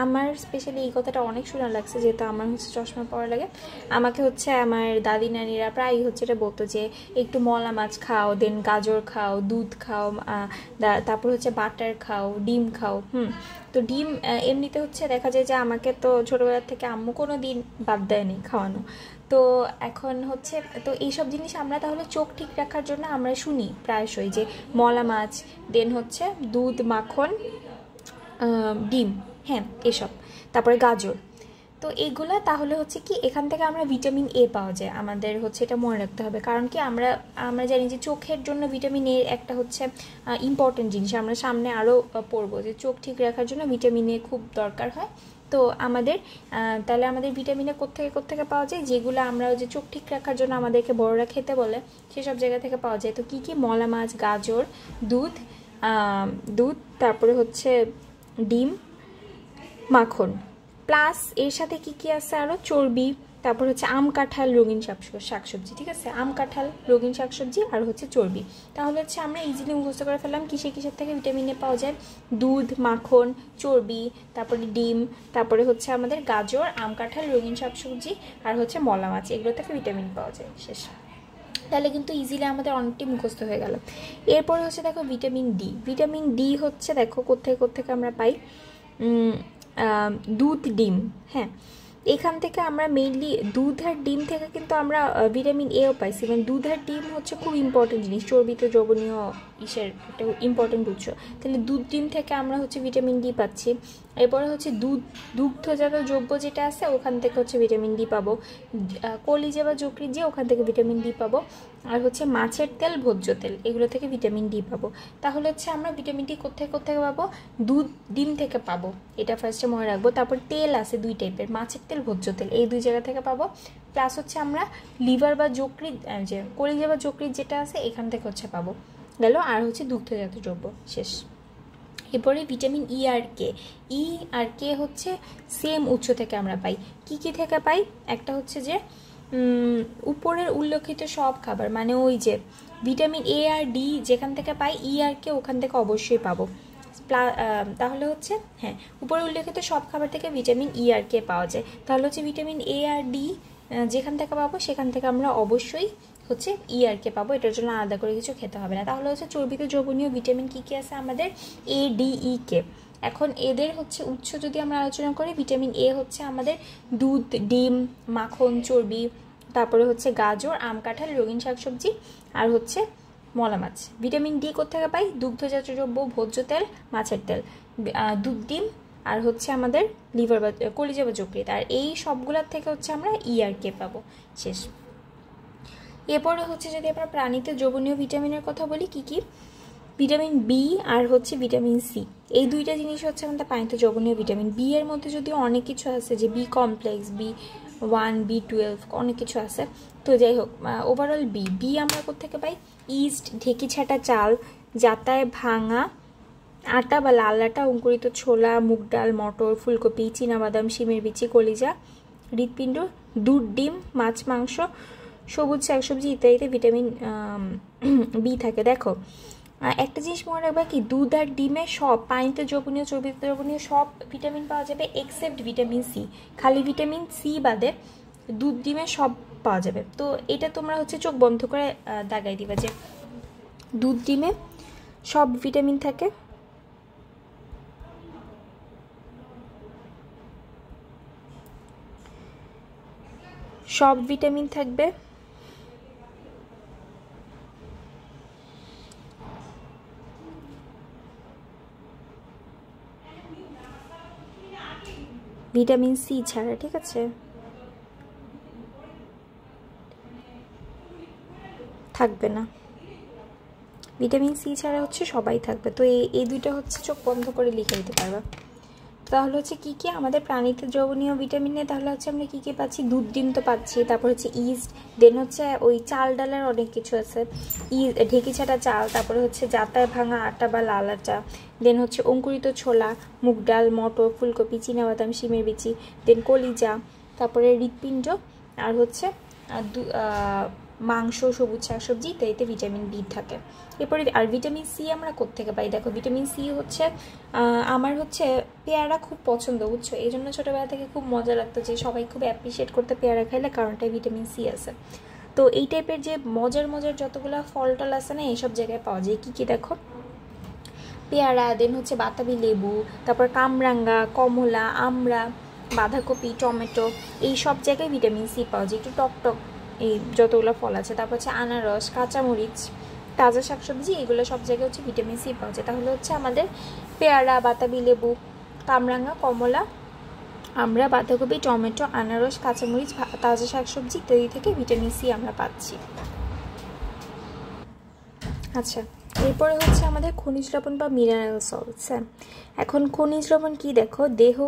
আমার স্পেশালি এই কথাটা অনেক শোনা লাগছে, যেহেতু আমার হচ্ছে চশমা পাওয়ার লাগে। আমাকে হচ্ছে আমার দাদি নানিরা প্রায়ই হচ্ছে এটা বলতো যে একটু মলা মাছ খাও, দেন গাজর খাও, দুধ খাও, তারপর হচ্ছে বাটার খাও, ডিম খাও। তো ডিম এমনিতে হচ্ছে দেখা যায় যে আমাকে তো ছোটোবেলার থেকে আম্মু কোনো দিন বাদ দেয়নি খাওয়ানো। তো এখন হচ্ছে তো এইসব জিনিস আমরা তাহলে চোখ ঠিক রাখার জন্য আমরা শুনি প্রায়শই যে মলা মাছ, দেন হচ্ছে দুধ, মাখন, ডিম, হ্যাঁ এসব, তারপরে গাজর। তো এইগুলা তাহলে হচ্ছে কি এখান থেকে আমরা ভিটামিন এ পাওয়া যায়, আমাদের হচ্ছে এটা মনে রাখতে হবে। কারণ কি আমরা জানি যে চোখের জন্য ভিটামিন এ একটা হচ্ছে ইম্পর্টেন্ট জিনিস। আমরা সামনে আরও পড়বো যে চোখ ঠিক রাখার জন্য ভিটামিন এ খুব দরকার হয়। তো আমাদের তাহলে আমাদের ভিটামিন এ কোত্থেকে পাওয়া যায়? যেগুলো আমরা যে চোখ ঠিক রাখার জন্য আমাদেরকে বড়রা খেতে বলে সেসব জায়গা থেকে পাওয়া যায়। তো কী কী? মলা মাছ, গাজর, দুধ, তারপরে হচ্ছে ডিম, মাখন, প্লাস এর সাথে কি কি আছে আরও? চর্বি, তারপর হচ্ছে আম, কাঁঠাল, রঙিন শাকসবজি। ঠিক আছে, আম, কাঁঠাল, রঙিন শাকসবজি আর হচ্ছে চর্বি। তাহলে হচ্ছে আমরা ইজিলি মুখস্থ করে ফেললাম কিসের থেকে ভিটামিন এ পাওয়া যায়। দুধ, মাখন, চর্বি, তারপরে ডিম, তারপরে হচ্ছে আমাদের গাজর, আম, কাঁঠাল, রঙিন শাকসবজি আর হচ্ছে মলা মাছ, এগুলো থেকে ভিটামিন পাওয়া যায়। শেষ। তাহলে কিন্তু ইজিলি আমাদের অনেকটি মুখস্থ হয়ে গেল। এরপরে হচ্ছে দেখো ভিটামিন ডি। ভিটামিন ডি হচ্ছে দেখো কোত্থেকে আমরা পাই। দুধ ডিম, হ্যাঁ এখান থেকে আমরা মেইনলি দুধ আর ডিম থেকে কিন্তু আমরা ভিটামিন এও পাইছি, মানে দুধ আর ডিম হচ্ছে খুব ইম্পর্টেন্ট জিনিস, চর্বিত দ্রবণীয় ইসের একটা ইম্পর্টেন্ট উৎস। তাহলে দুধ ডিম থেকে আমরা হচ্ছে ভিটামিন ডি পাচ্ছি। এরপরে হচ্ছে দুগ্ধজাত দ্রব্য যেটা আছে ওখান থেকে হচ্ছে ভিটামিন ডি পাবো, কলিজা বা যকৃৎ যে ওখান থেকে ভিটামিন ডি পাবো, আর হচ্ছে মাছের তেল, ভোজ্য তেল, এগুলো থেকে ভিটামিন ডি পাবো। তাহলে হচ্ছে আমরা ভিটামিন ডি কোথেকে পাবো? দুধ ডিম থেকে পাবো, এটা ফার্স্টে মনে রাখবো। তারপর তেল আছে দুই টাইপের, মাছের তেল, ভোজ্য তেল, এই দুই জায়গা থেকে পাবো। প্লাস হচ্ছে আমরা লিভার বা যকৃৎ, যে কলিজা বা যকৃৎ যেটা আছে এখান থেকে হচ্ছে পাবো, গেল। আর হচ্ছে দুগ্ধজাত দ্রব্য, শেষ। এরপরে ভিটামিন ই আর কে হচ্ছে সেম উৎস থেকে আমরা পাই। কি থেকে পাই? একটা হচ্ছে যে উপরের উল্লেখিত সব খাবার, মানে ওই যে ভিটামিন এ আর ডি যেখান থেকে পাই, ই আর কে ওখান থেকে অবশ্যই পাবো। তাহলে হচ্ছে হ্যাঁ, উপরে উল্লেখিত সব খাবার থেকে ভিটামিন ই আর কে পাওয়া যায়। তাহলে হচ্ছে ভিটামিন এ আর ডি যেখান থেকে পাবো সেখান থেকে আমরা অবশ্যই হচ্ছে ই আর কে পাবো, এটার জন্য আলাদা করে কিছু খেতে হবে না। তাহলে হচ্ছে চর্বিত দ্রবণীয় ভিটামিন কি আছে আমাদের? এ, ডি, ই, কে। এখন এদের হচ্ছে উৎস যদি আমরা আলোচনা করি, ভিটামিন এ হচ্ছে আমাদের দুধ, ডিম, মাখন, চর্বি, তারপরে হচ্ছে গাজর, আম, কাঁঠাল, রঙিন শাকসবজি, আর হচ্ছে মলা মাছ। ভিটামিন ডি কোথেকে পাই? দুগ্ধজাত দ্রব্য, ভোজ্য তেল, মাছের তেল, দুধ, ডিম, আর হচ্ছে আমাদের লিভার বা কলিজা বা যকৃৎ, আর এই সবগুলোর থেকে হচ্ছে আমরা ই আর কে পাবো, শেষ। এরপরে হচ্ছে যদি আমরা প্রাণীতে দ্রবণীয় ভিটামিনের কথা বলি, কি ভিটামিন বি আর হচ্ছে ভিটামিন সি, এই দুইটা জিনিস হচ্ছে আমাদের প্রাণীতে দ্রবণীয় ভিটামিন। বি এর মধ্যে যদিও অনেক কিছু আছে, যে বি কমপ্লেক্স, B1, B12, অনেক কিছু আছে। তো যাই হোক, ওভারঅল বি আমরা কোথেকে পাই? ইস্ট, ঢেকি ছাটা চাল, জাতায় ভাঙা আটা বা লাল আটা, অঙ্কুরিত ছোলা, মুগ ডাল, মটর, ফুলকপি, চীনাবাদাম, শিমের বিচি, কলিজা, হৃৎপিণ্ড, দুধ, ডিম, মাছ, মাংস, সবুজ শাকসবজি ইত্যাদিতে ভিটামিন বি থাকে। দেখো একটা জিনিস মনে রাখবা, কি দুধ আর ডিমে সব পানিতে দ্রবণীয়, চর্বিত দ্রবণীয় সব ভিটামিন পাওয়া যাবে এক্সেপ্ট ভিটামিন সি। খালি ভিটামিন সি বাদে দুধ, ডিমে সব পাওয়া যাবে। তো এটা তোমরা হচ্ছে চোখ বন্ধ করে দাগাই দিবা যে দুধ, ডিমে সব ভিটামিন থাকে, সব ভিটামিন থাকবে। ভিটামিন সি ছাড়া, ঠিক আছে, থাকবে না। ভিটামিন সি ছাড়া হচ্ছে সবাই থাকবে। তো এই দুইটা হচ্ছে চোখ বন্ধ করে লিখে দিতে পারবা। তাহলে হচ্ছে কি আমাদের প্রাণীতে দ্রবণীয় ভিটামিনে তাহলে হচ্ছে আমরা কি পাচ্ছি? দুধ, ডিম তো পাচ্ছি, তারপর হচ্ছে ইস্ট, দেন হচ্ছে ওই চাল ডালের অনেক কিছু আছে, ঢেকি ছাটা চাল, তারপরে হচ্ছে জাতায় ভাঙা আটা বা লাল আটা, দেন হচ্ছে অঙ্কুরিত ছোলা, মুগ ডাল, মটর, ফুলকপি, চীনাবাদাম, শিমের বিচি, দেন কলিজা, তারপরে হৃৎপিণ্ড, আর হচ্ছে মাংস, সবুজ শাকসবজি, ইত্যাদিতে ভিটামিন বি থাকে। এরপরে আর ভিটামিন সি আমরা কোত্থেকে পাই? দেখো ভিটামিন সি হচ্ছে আমার হচ্ছে পেয়ারা খুব পছন্দ, বুঝছো, এই জন্য ছোটোবেলা থেকে খুব মজা লাগতো যে সবাই খুব অ্যাপ্রিসিয়েট করতে পেয়ারা খাইলে, কারণটাই ভিটামিন সি আছে। তো এই টাইপের যে মজার যতগুলো ফল টল আছে না, এইসব জায়গায় পাওয়া যায়। কি দেখো, পেয়ারা, দেন হচ্ছে বাতাবি লেবু, তারপর কামরাঙ্গা, কমলা, আমড়া, বাঁধাকপি, টমেটো, এই সব জায়গায় ভিটামিন সি পাওয়া যায়, একটু টক এই যতগুলো ফল আছে। তারপর হচ্ছে আনারস, কাঁচামরিচ, তাজা শাকসবজি, এগুলো সব জায়গায় হচ্ছে ভিটামিন সি পাওয়া যায়। তাহলে হচ্ছে আমাদের পেয়ারা, বাতাবি লেবু, কামরাঙ্গা, কমলা, আমরা বাঁধাকপি, টমেটো, আনারস, কাঁচামরিচ, তাজা শাকসবজি ইত্যাদি থেকে ভিটামিন সি আমরা পাচ্ছি। আচ্ছা, এরপরে হচ্ছে আমাদের খনিজ লবণ বা মিনারেল সল্টস। হ্যাঁ, এখন খনিজ লবণ কি দেখো, দেহ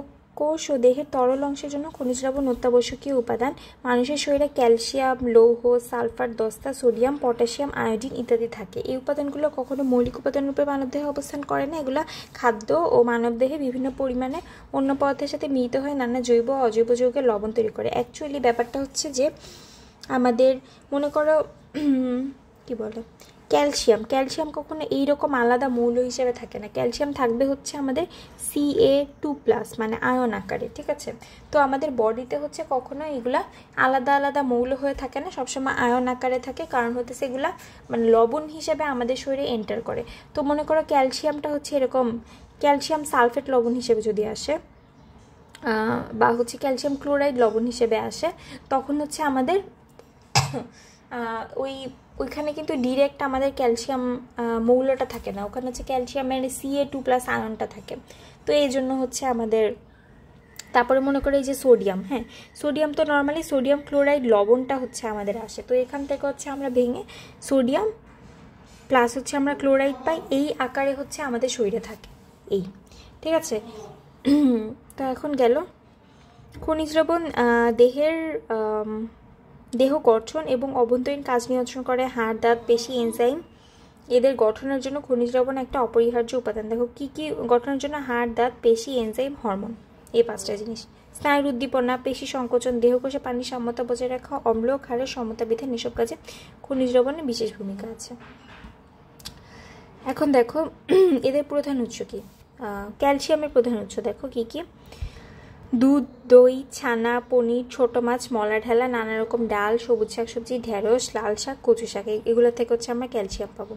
কোষ ও দেহের তরল অংশের জন্য খনিজ লবণ অত্যাবশ্যকীয় উপাদান। মানুষের শরীরে ক্যালসিয়াম, লৌহ, সালফার, দস্তা, সোডিয়াম, পটাশিয়াম, আয়োডিন ইত্যাদি থাকে। এই উপাদানগুলো কখনো মৌলিক উপাদান রূপে মানবদেহে অবস্থান করে না, এগুলো খাদ্য ও মানবদেহে বিভিন্ন পরিমাণে অন্য পদার্থের সাথে মিলিত হয়ে নানা জৈব ও অজৈব যৌগের লবণ তৈরি করে। অ্যাকচুয়ালি ব্যাপারটা হচ্ছে যে আমাদের মনে করো কি বলে, ক্যালসিয়াম কখনো এইরকম আলাদা মৌল হিসেবে থাকে না। ক্যালসিয়াম থাকবে হচ্ছে আমাদের Ca2+, মানে আয়ন আকারে, ঠিক আছে। তো আমাদের বডিতে হচ্ছে কখনো এগুলা আলাদা আলাদা মৌল হয়ে থাকে না, সবসময় আয়ন আকারে থাকে, কারণ হচ্ছে সেগুলা মানে লবণ হিসেবে আমাদের শরীরে এন্টার করে। তো মনে করো ক্যালসিয়ামটা হচ্ছে এরকম, ক্যালসিয়াম সালফেট লবণ হিসেবে যদি আসে, বা হচ্ছে ক্যালসিয়াম ক্লোরাইড লবণ হিসেবে আসে, তখন হচ্ছে আমাদের ওইখানে কিন্তু ডিরেক্ট আমাদের ক্যালসিয়াম মৌলটা থাকে না, ওখানে হচ্ছে ক্যালসিয়ামের Ca2+ আয়নটা থাকে। তো এই জন্য হচ্ছে আমাদের, তারপরে মনে করে এই যে সোডিয়াম, হ্যাঁ সোডিয়াম তো নর্মালি সোডিয়াম ক্লোরাইড লবণটা হচ্ছে আমাদের আসে, তো এখান থেকে হচ্ছে আমরা ভেঙে সোডিয়াম প্লাস হচ্ছে আমরা ক্লোরাইড পাই, এই আকারে হচ্ছে আমাদের শরীরে থাকে এই, ঠিক আছে। তো এখন গেল খনিজ লবণ দেহ গঠন এবং অভ্যন্তরীণ কাজ নিয়ন্ত্রণ করে, হাড়, দাঁত, পেশি, এনজাইম, এদের গঠনের জন্য খনিজ লবণ একটা অপরিহার্য উপাদান। দেখো কি কি গঠনের জন্য, হাড়, দাঁত, পেশি, এনজাইম, হরমোন, এই 5টা জিনিস। স্নায়ুর উদ্দীপনা, পেশি সংকোচন, দেহকোষে পানির সাম্যতা বজায় রাখা, অম্ল ক্ষারের সমতা বিধান, এসব কাজে খনিজ লবণের বিশেষ ভূমিকা আছে। এখন দেখো এদের প্রধান উৎস কি, ক্যালসিয়ামের প্রধান উৎস দেখো কি কি, দুধ, দই, ছানা, পনির, ছোট মাছ, মলা ঢালা, নানা রকম ডাল, সবুজ শাকসবজি, ঢেঁড়স, লাল শাক, কচু শাক, এগুলো থেকে হচ্ছে আমরা ক্যালসিয়াম পাবো।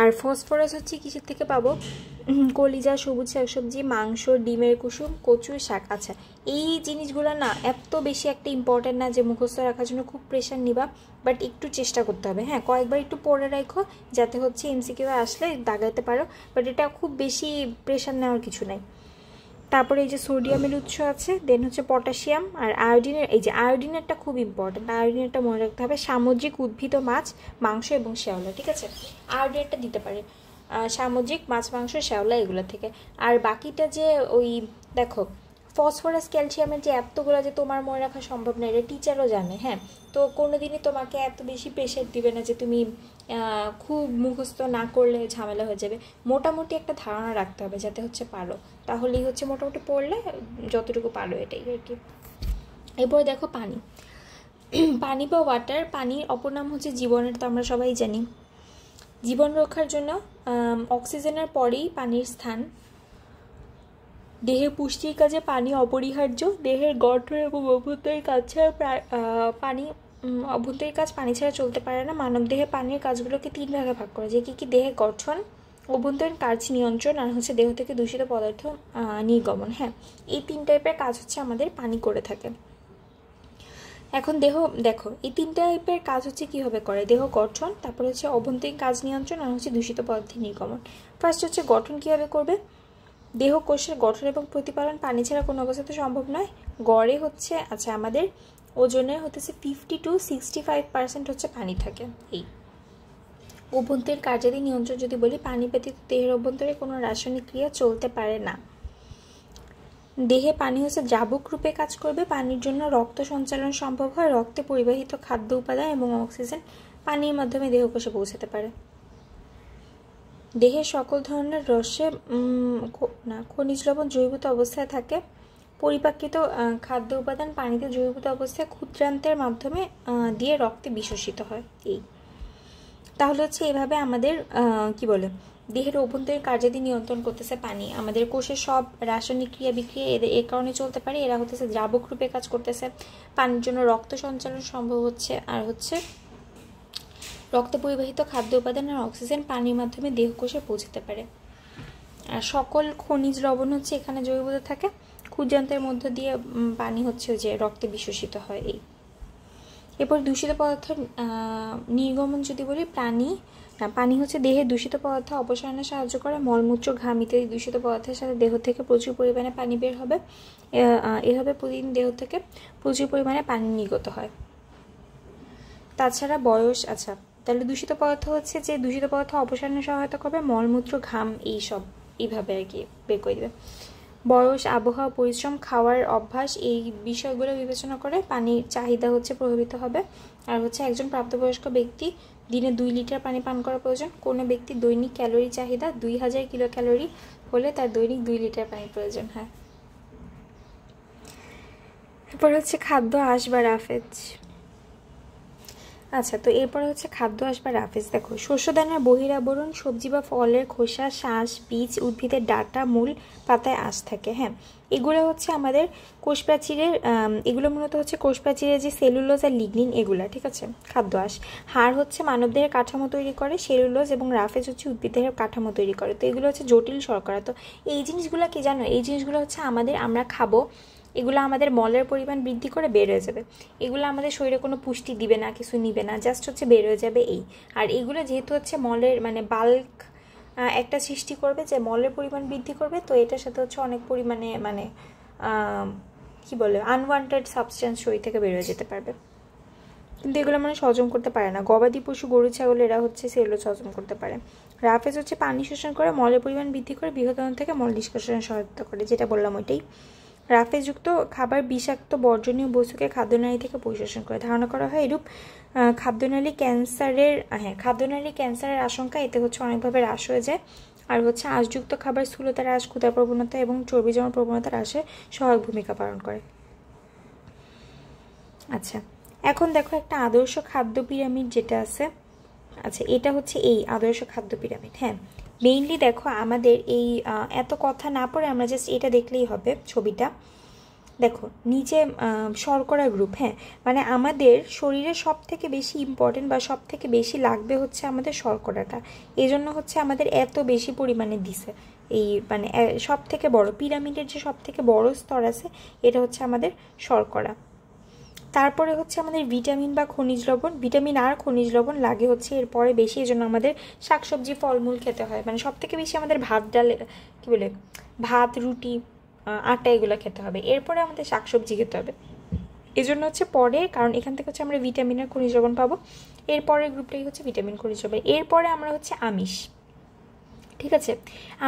আর ফসফরাস হচ্ছে কিসের থেকে পাবো, কলিজা, সবুজ শাকসবজি, মাংস, ডিমের কুসুম, কচু শাক। আচ্ছা এই জিনিসগুলো না এত বেশি একটা ইম্পর্টেন্ট না যে মুখস্থ রাখার জন্য খুব প্রেশার নিবা, বাট একটু চেষ্টা করতে হবে, হ্যাঁ কয়েকবার একটু পড়ে রাখো যাতে হচ্ছে MCQ আসলে দাগাইতে পারো, বাট এটা খুব বেশি প্রেশার নেওয়ার কিছু নাই। তারপরে এই যে সোডিয়ামের উৎস আছে, দেন হচ্ছে পটাশিয়াম আর আয়োডিনের, এই যে আয়োডিনেরটা খুব ইম্পর্টেন্ট, আয়োডিনেরটা মনে রাখতে হবে, সামুদ্রিক উদ্ভিদ ও মাছ, মাংস এবং শ্যাওলা, ঠিক আছে আয়োডিনেরটা দিতে পারে সামুদ্রিক মাছ, মাংস, শ্যাওলা এগুলো থেকে। আর বাকিটা যে ওই দেখো ফসফরাস, ক্যালসিয়ামের যে এতগুলো যে তোমার মনে রাখা সম্ভব না, এটা টিচারও জানে, হ্যাঁ তো কোনোদিনই তোমাকে এত বেশি প্রেশার দিবে না যে তুমি খুব মুখস্থ না করলে ঝামেলা হয়ে যাবে, মোটামুটি একটা ধারণা রাখতে হবে যাতে হচ্ছে পারো, তাহলেই হচ্ছে মোটামুটি পড়লে যতটুকু পারো এটাই আর কি। এরপর দেখো পানি, পানি বা ওয়াটার, পানির অপর নাম হচ্ছে জীবনের, তো আমরা সবাই জানি জীবন রক্ষার জন্য অক্সিজেনের পরেই পানির স্থান, দেহের পুষ্টির কাজে পানি অপরিহার্য, দেহের গঠন এবং অভ্যন্তরীণ কাজ ছাড়া অভ্যন্তরীণ কাজ পানি ছাড়া চলতে পারে না। মানব দেহে পানির কাজগুলোকে 3 ভাগে ভাগ করা যায়, কি দেহের গঠন, অভ্যন্তরীণ কাজ নিয়ন্ত্রণ, আর হচ্ছে দেহ থেকে দূষিত পদার্থ নির্গমন, হ্যাঁ এই 3 টাইপের কাজ হচ্ছে আমাদের পানি করে থাকে। এখন দেখো এই 3 টাইপের কাজ হচ্ছে কীভাবে করে, দেহ গঠন, তারপরে হচ্ছে অভ্যন্তরীণ কাজ নিয়ন্ত্রণ, আর হচ্ছে দূষিত পদার্থের নির্গমন। ফার্স্ট হচ্ছে গঠন কীভাবে করবে, দেহ কোষের গঠন এবং প্রতিপালন পানি ছাড়া কোনো অবস্থাতে সম্ভব নয়। গড়ে হচ্ছে আচ্ছা আমাদের ওজনের হতেছে 50 to 65% হচ্ছে পানি থাকে। এই অভ্যন্তরীণ কার্যাদি নিয়ন্ত্রণ যদি বলি, পানি ব্যতীত দেহের অভ্যন্তরে কোনো রাসায়নিক ক্রিয়া চলতে পারে না। দেহে পানি হচ্ছে দ্রাবক রূপে কাজ করবে, পানির জন্য রক্ত সঞ্চালন সম্ভব হয়, রক্তে পরিবাহিত খাদ্য উপাদান এবং অক্সিজেন পানির মাধ্যমে দেহকোষে পৌঁছাতে পারে। দেহের সকল ধরনের রসে খনিজ লবণ দ্রবীভূত অবস্থায় থাকে, পরিপাকৃত খাদ্য উপাদান পানিতে দ্রবীভূত অবস্থায় ক্ষুদ্রান্তের মাধ্যমে দিয়ে রক্তে বিশোষিত হয়। এই তাহলে হচ্ছে এভাবে আমাদের কি বলে দেহের অভ্যন্তরীণ কার্যাদি নিয়ন্ত্রণ করতেছে পানি, আমাদের কোষের সব রাসায়নিক ক্রিয়া বিক্রিয়া এর কারণে চলতে পারে, এরা হতেছে দ্রাবক রূপে কাজ করতেছে, পানির জন্য রক্ত সঞ্চালন সম্ভব হচ্ছে, আর হচ্ছে রক্তে পরিবাহিত খাদ্য উপাদান আর অক্সিজেন পানির মাধ্যমে দেহকোষে পৌঁছাতে পারে। আর সকল খনিজ লবণ হচ্ছে এখানে দ্রবীভূত থাকে, ক্ষুদ্রান্তের মধ্য দিয়ে পানি হচ্ছে যে রক্তে বিশোষিত হয়। এই এরপর দূষিত পদার্থ নির্গমন যদি বলি, পানি হচ্ছে দেহের দূষিত পদার্থ অপসারণে সাহায্য করে, মলমূত্র, ঘাম ইত্যাদি দূষিত পদার্থের সাথে দেহ থেকে প্রচুর পরিমাণে পানি বের হবে, এভাবে প্রতিদিন দেহ থেকে প্রচুর পরিমাণে পানি নির্গত হয়। তাছাড়া বয়স, আচ্ছা তাহলে দূষিত পদার্থ হচ্ছে যে দূষিত পদার্থ অপসারণে সহায়তা করবে, মলমূত্র, ঘাম এইসব এইভাবে আর কি বের করে দেবে। বয়স, আবহাওয়া, পরিশ্রম, খাওয়ার অভ্যাস এই বিষয়গুলো বিবেচনা করে পানির চাহিদা হচ্ছে প্রভাবিত হবে। আর হচ্ছে একজন প্রাপ্তবয়স্ক ব্যক্তি দিনে 2 লিটার পানি পান করা প্রয়োজন। কোনো ব্যক্তির দৈনিক ক্যালোরি চাহিদা 2000 কিলো ক্যালোরি হলে তার দৈনিক 2 লিটার পানি প্রয়োজন হয়। এরপর হচ্ছে খাদ্য, আঁশ বা রাফেজ। আচ্ছা, তো এরপরে হচ্ছে খাদ্য আঁশ বা রাফেজ। দেখো, শস্যদানার বহিরাবরণ, সবজি বা ফলের খোসা, শ্বাস, বীজ, উদ্ভিদের ডাঁটা, মূল, পাতায় আঁশ থাকে। হ্যাঁ, এগুলো হচ্ছে আমাদের কোষ প্রাচীরের, এগুলো মূলত হচ্ছে কোষ প্রাচীরের যে সেলুলোজ আর লিগনিন, এগুলা, ঠিক আছে, খাদ্য আঁশ। হাড় হচ্ছে মানবদেহের কাঠামো তৈরি করে, সেলুলোজ এবং রাফেজ হচ্ছে উদ্ভিদদেহের কাঠামো তৈরি করে। তো এগুলো হচ্ছে জটিল শর্করা। তো এই জিনিসগুলো কি জানো, এই জিনিসগুলো হচ্ছে আমরা খাবো, এগুলো আমাদের মলের পরিমাণ বৃদ্ধি করে বের হয়ে যাবে। এগুলো আমাদের শরীরে কোনো পুষ্টি দিবে না, কিছু নিবে না, জাস্ট হচ্ছে বের হয়ে যাবে এই। আর এগুলো যেহেতু হচ্ছে মলের মানে বাল্ক একটা সৃষ্টি করবে, যে মলের পরিমাণ বৃদ্ধি করবে, তো এটার সাথে হচ্ছে অনেক পরিমাণে মানে কি বলে আনওয়ান্টেড সাবস্টেন্স শরীর থেকে বের হয়ে যেতে পারবে। কিন্তু এগুলো মানে হজম করতে পারে না। গবাদি পশু, গরু, ছাগল এরা হচ্ছে সেলুলোজ হজম করতে পারে। রাফেজ হচ্ছে পানি শোষণ করে, মলের পরিমাণ বৃদ্ধি করে, বৃহদায়ন থেকে মল নিষ্কাশনে সহায়তা করে, যেটা বললাম ওইটাই। রাফেজযুক্ত খাবার বিষাক্ত বর্জনীয় বস্তুকে খাদ্যনালী থেকে পরিশোষণ করে। ধারণা করা হয় এরূপ খাদ্যনালী ক্যান্সারের আশঙ্কা এতে হচ্ছে অনেকভাবে হ্রাস হয়ে যায়। আর হচ্ছে আঁশযুক্ত খাবার স্থূলতার হ্রাস, ক্ষুধা প্রবণতা এবং চর্বি জমার প্রবণতার হ্রাসে সহায়ক ভূমিকা পালন করে। আচ্ছা, এখন দেখো একটা আদর্শ খাদ্য পিরামিড যেটা আছে। আচ্ছা, এটা হচ্ছে এই আদর্শ খাদ্য পিরামিড। হ্যাঁ, মেইনলি দেখো আমাদের এই এত কথা না পড়ে আমরা জাস্ট এটা দেখলেই হবে ছবিটা। দেখো নিচে শর্করা গ্রুপ। হ্যাঁ, মানে আমাদের শরীরে সব থেকে বেশি ইম্পর্টেন্ট বা সব থেকে বেশি লাগবে হচ্ছে আমাদের শর্করাটা। এই জন্য হচ্ছে আমাদের এত বেশি পরিমাণে দিছে এই, মানে সব থেকে বড় পিরামিডের যে সব থেকে বড় স্তর আছে এটা হচ্ছে আমাদের শর্করা। তারপরে হচ্ছে আমাদের ভিটামিন বা খনিজ লবণ, ভিটামিন আর খনিজ লবণ লাগে হচ্ছে এরপরে বেশি। এই জন্য আমাদের শাকসবজি ফলমূল খেতে হয়, মানে সব থেকে বেশি আমাদের ভাত ডাল কি বলে ভাত রুটি আটা এগুলো খেতে হবে, এরপরে আমাদের শাকসবজি খেতে হবে। এই জন্য হচ্ছে পরে, কারণ এখান থেকে হচ্ছে আমরা ভিটামিন আর খনিজ লবণ পাবো। এরপরের গ্রুপটাই হচ্ছে ভিটামিন খনিজ লবণ। এরপরে আমরা হচ্ছে আমিষ, ঠিক আছে,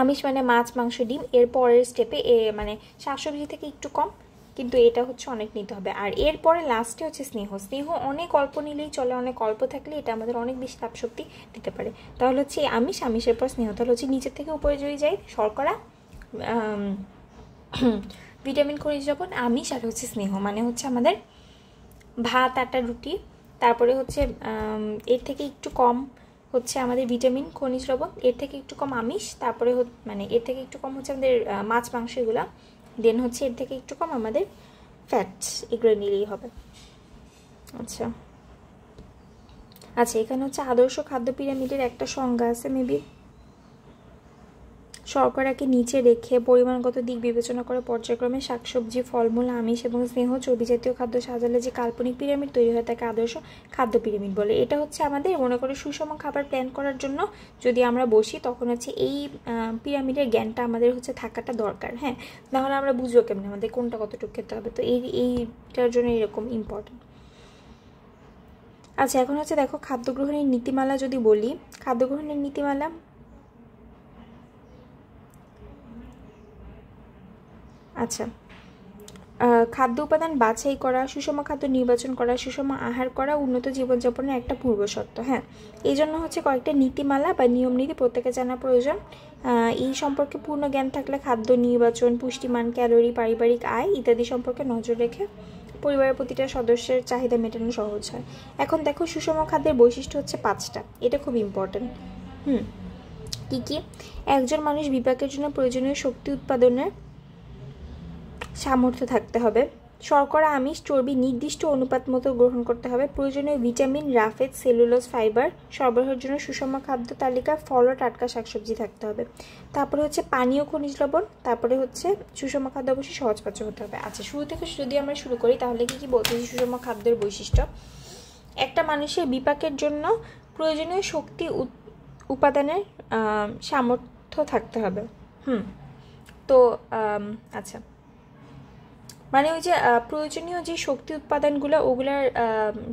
আমিষ মানে মাছ মাংস ডিম। এরপরের স্টেপে মানে শাকসবজি থেকে একটু কম, কিন্তু এটা হচ্ছে অনেক নিতে হবে। আর এরপরে লাস্টে হচ্ছে স্নেহ। স্নেহ অনেক অল্প নিলেই চলে, অনেক অল্প থাকলে এটা আমাদের অনেক বেশি তাপশক্তি দিতে পারে। তাহলে হচ্ছে আমিষের পর স্নেহ। তাহলে হচ্ছে নিচের থেকে উপরে যদি যাই, শর্করা, ভিটামিন খনিজ লবণ, আমিষ, আর হচ্ছে স্নেহ, মানে হচ্ছে আমাদের ভাত আটা রুটি। তারপরে হচ্ছে এর থেকে একটু কম হচ্ছে আমাদের ভিটামিন খনিজ লবণ, এর থেকে একটু কম আমিষ, তারপরে মানে এর থেকে একটু কম হচ্ছে আমাদের মাছ মাংস এগুলো, দেন হচ্ছে এর থেকে একটু কম আমাদের ফ্যাটস, এগুলো নিলেই হবে। আচ্ছা আচ্ছা, এখানে হচ্ছে আদর্শ খাদ্য পিরামিডের একটা সংজ্ঞা আছে মেবি। শর্করাকে নিচে রেখে পরিমাণগত দিক বিবেচনা করে পর্যায়ক্রমে শাকসবজি, ফলমূল, আমিষ এবং স্নেহ চর্বি জাতীয় খাদ্য সাজালে যে কাল্পনিক পিরামিড তৈরি হয় তাকে আদর্শ খাদ্য পিরামিড বলে। এটা হচ্ছে আমাদের মনে করে সুষম খাবার প্ল্যান করার জন্য যদি আমরা বসি, তখন হচ্ছে এই পিরামিডের জ্ঞানটা আমাদের হচ্ছে থাকাটা দরকার। হ্যাঁ, তাহলে আমরা বুঝবো কেমন আমাদের কোনটা কতটুকু খেতে হবে। তো এইটার জন্য এরকম ইম্পর্টেন্ট। আচ্ছা, এখন হচ্ছে দেখো খাদ্য গ্রহণের নীতিমালা যদি বলি, খাদ্য গ্রহণের নীতিমালা, আচ্ছা, খাদ্য উপাদান বাছাই করা, সুষম খাদ্য নির্বাচন করা, সুষম আহার করা উন্নত জীবনযাপনের একটা পূর্বশর্ত। হ্যাঁ, এই জন্য হচ্ছে কয়েকটা নীতিমালা বা নিয়ম নীতি প্রত্যেকে জানা প্রয়োজন। এই সম্পর্কে পূর্ণ জ্ঞান থাকলে খাদ্য নির্বাচন, পুষ্টিমান, ক্যালোরি, পারিবারিক আয় ইত্যাদি সম্পর্কে নজর রেখে পরিবারের প্রতিটা সদস্যের চাহিদা মেটানো সহজ হয়। এখন দেখো সুষম খাদ্যের বৈশিষ্ট্য হচ্ছে 5টা, এটা খুব ইম্পর্টেন্ট। কী কী? একজন মানুষ বিপাকের জন্য প্রয়োজনীয় শক্তি উৎপাদনের সামর্থ্য থাকতে হবে। শর্করা, আমিষ, চর্বি নির্দিষ্ট অনুপাত মতো গ্রহণ করতে হবে। প্রয়োজনীয় ভিটামিন, রাফেজ, সেলুলোজ, ফাইবার সরবরাহের জন্য সুষম খাদ্য তালিকা, ফল ও টাটকা শাকসবজি থাকতে হবে। তারপরে হচ্ছে পানীয় খনিজ লবণ, তারপরে হচ্ছে সুষম খাদ্য অবশ্যই সহজপাচ্য হতে হবে। আচ্ছা, শুরু থেকে যদি আমরা শুরু করি তাহলে কি বলতেছি সুষম খাদ্যের বৈশিষ্ট্য। একটা মানুষের বিপাকের জন্য প্রয়োজনীয় শক্তি উপাদানের সামর্থ্য থাকতে হবে। তো আচ্ছা, মানে ওই যে প্রয়োজনীয় যে শক্তি উৎপাদনগুলো ওগুলার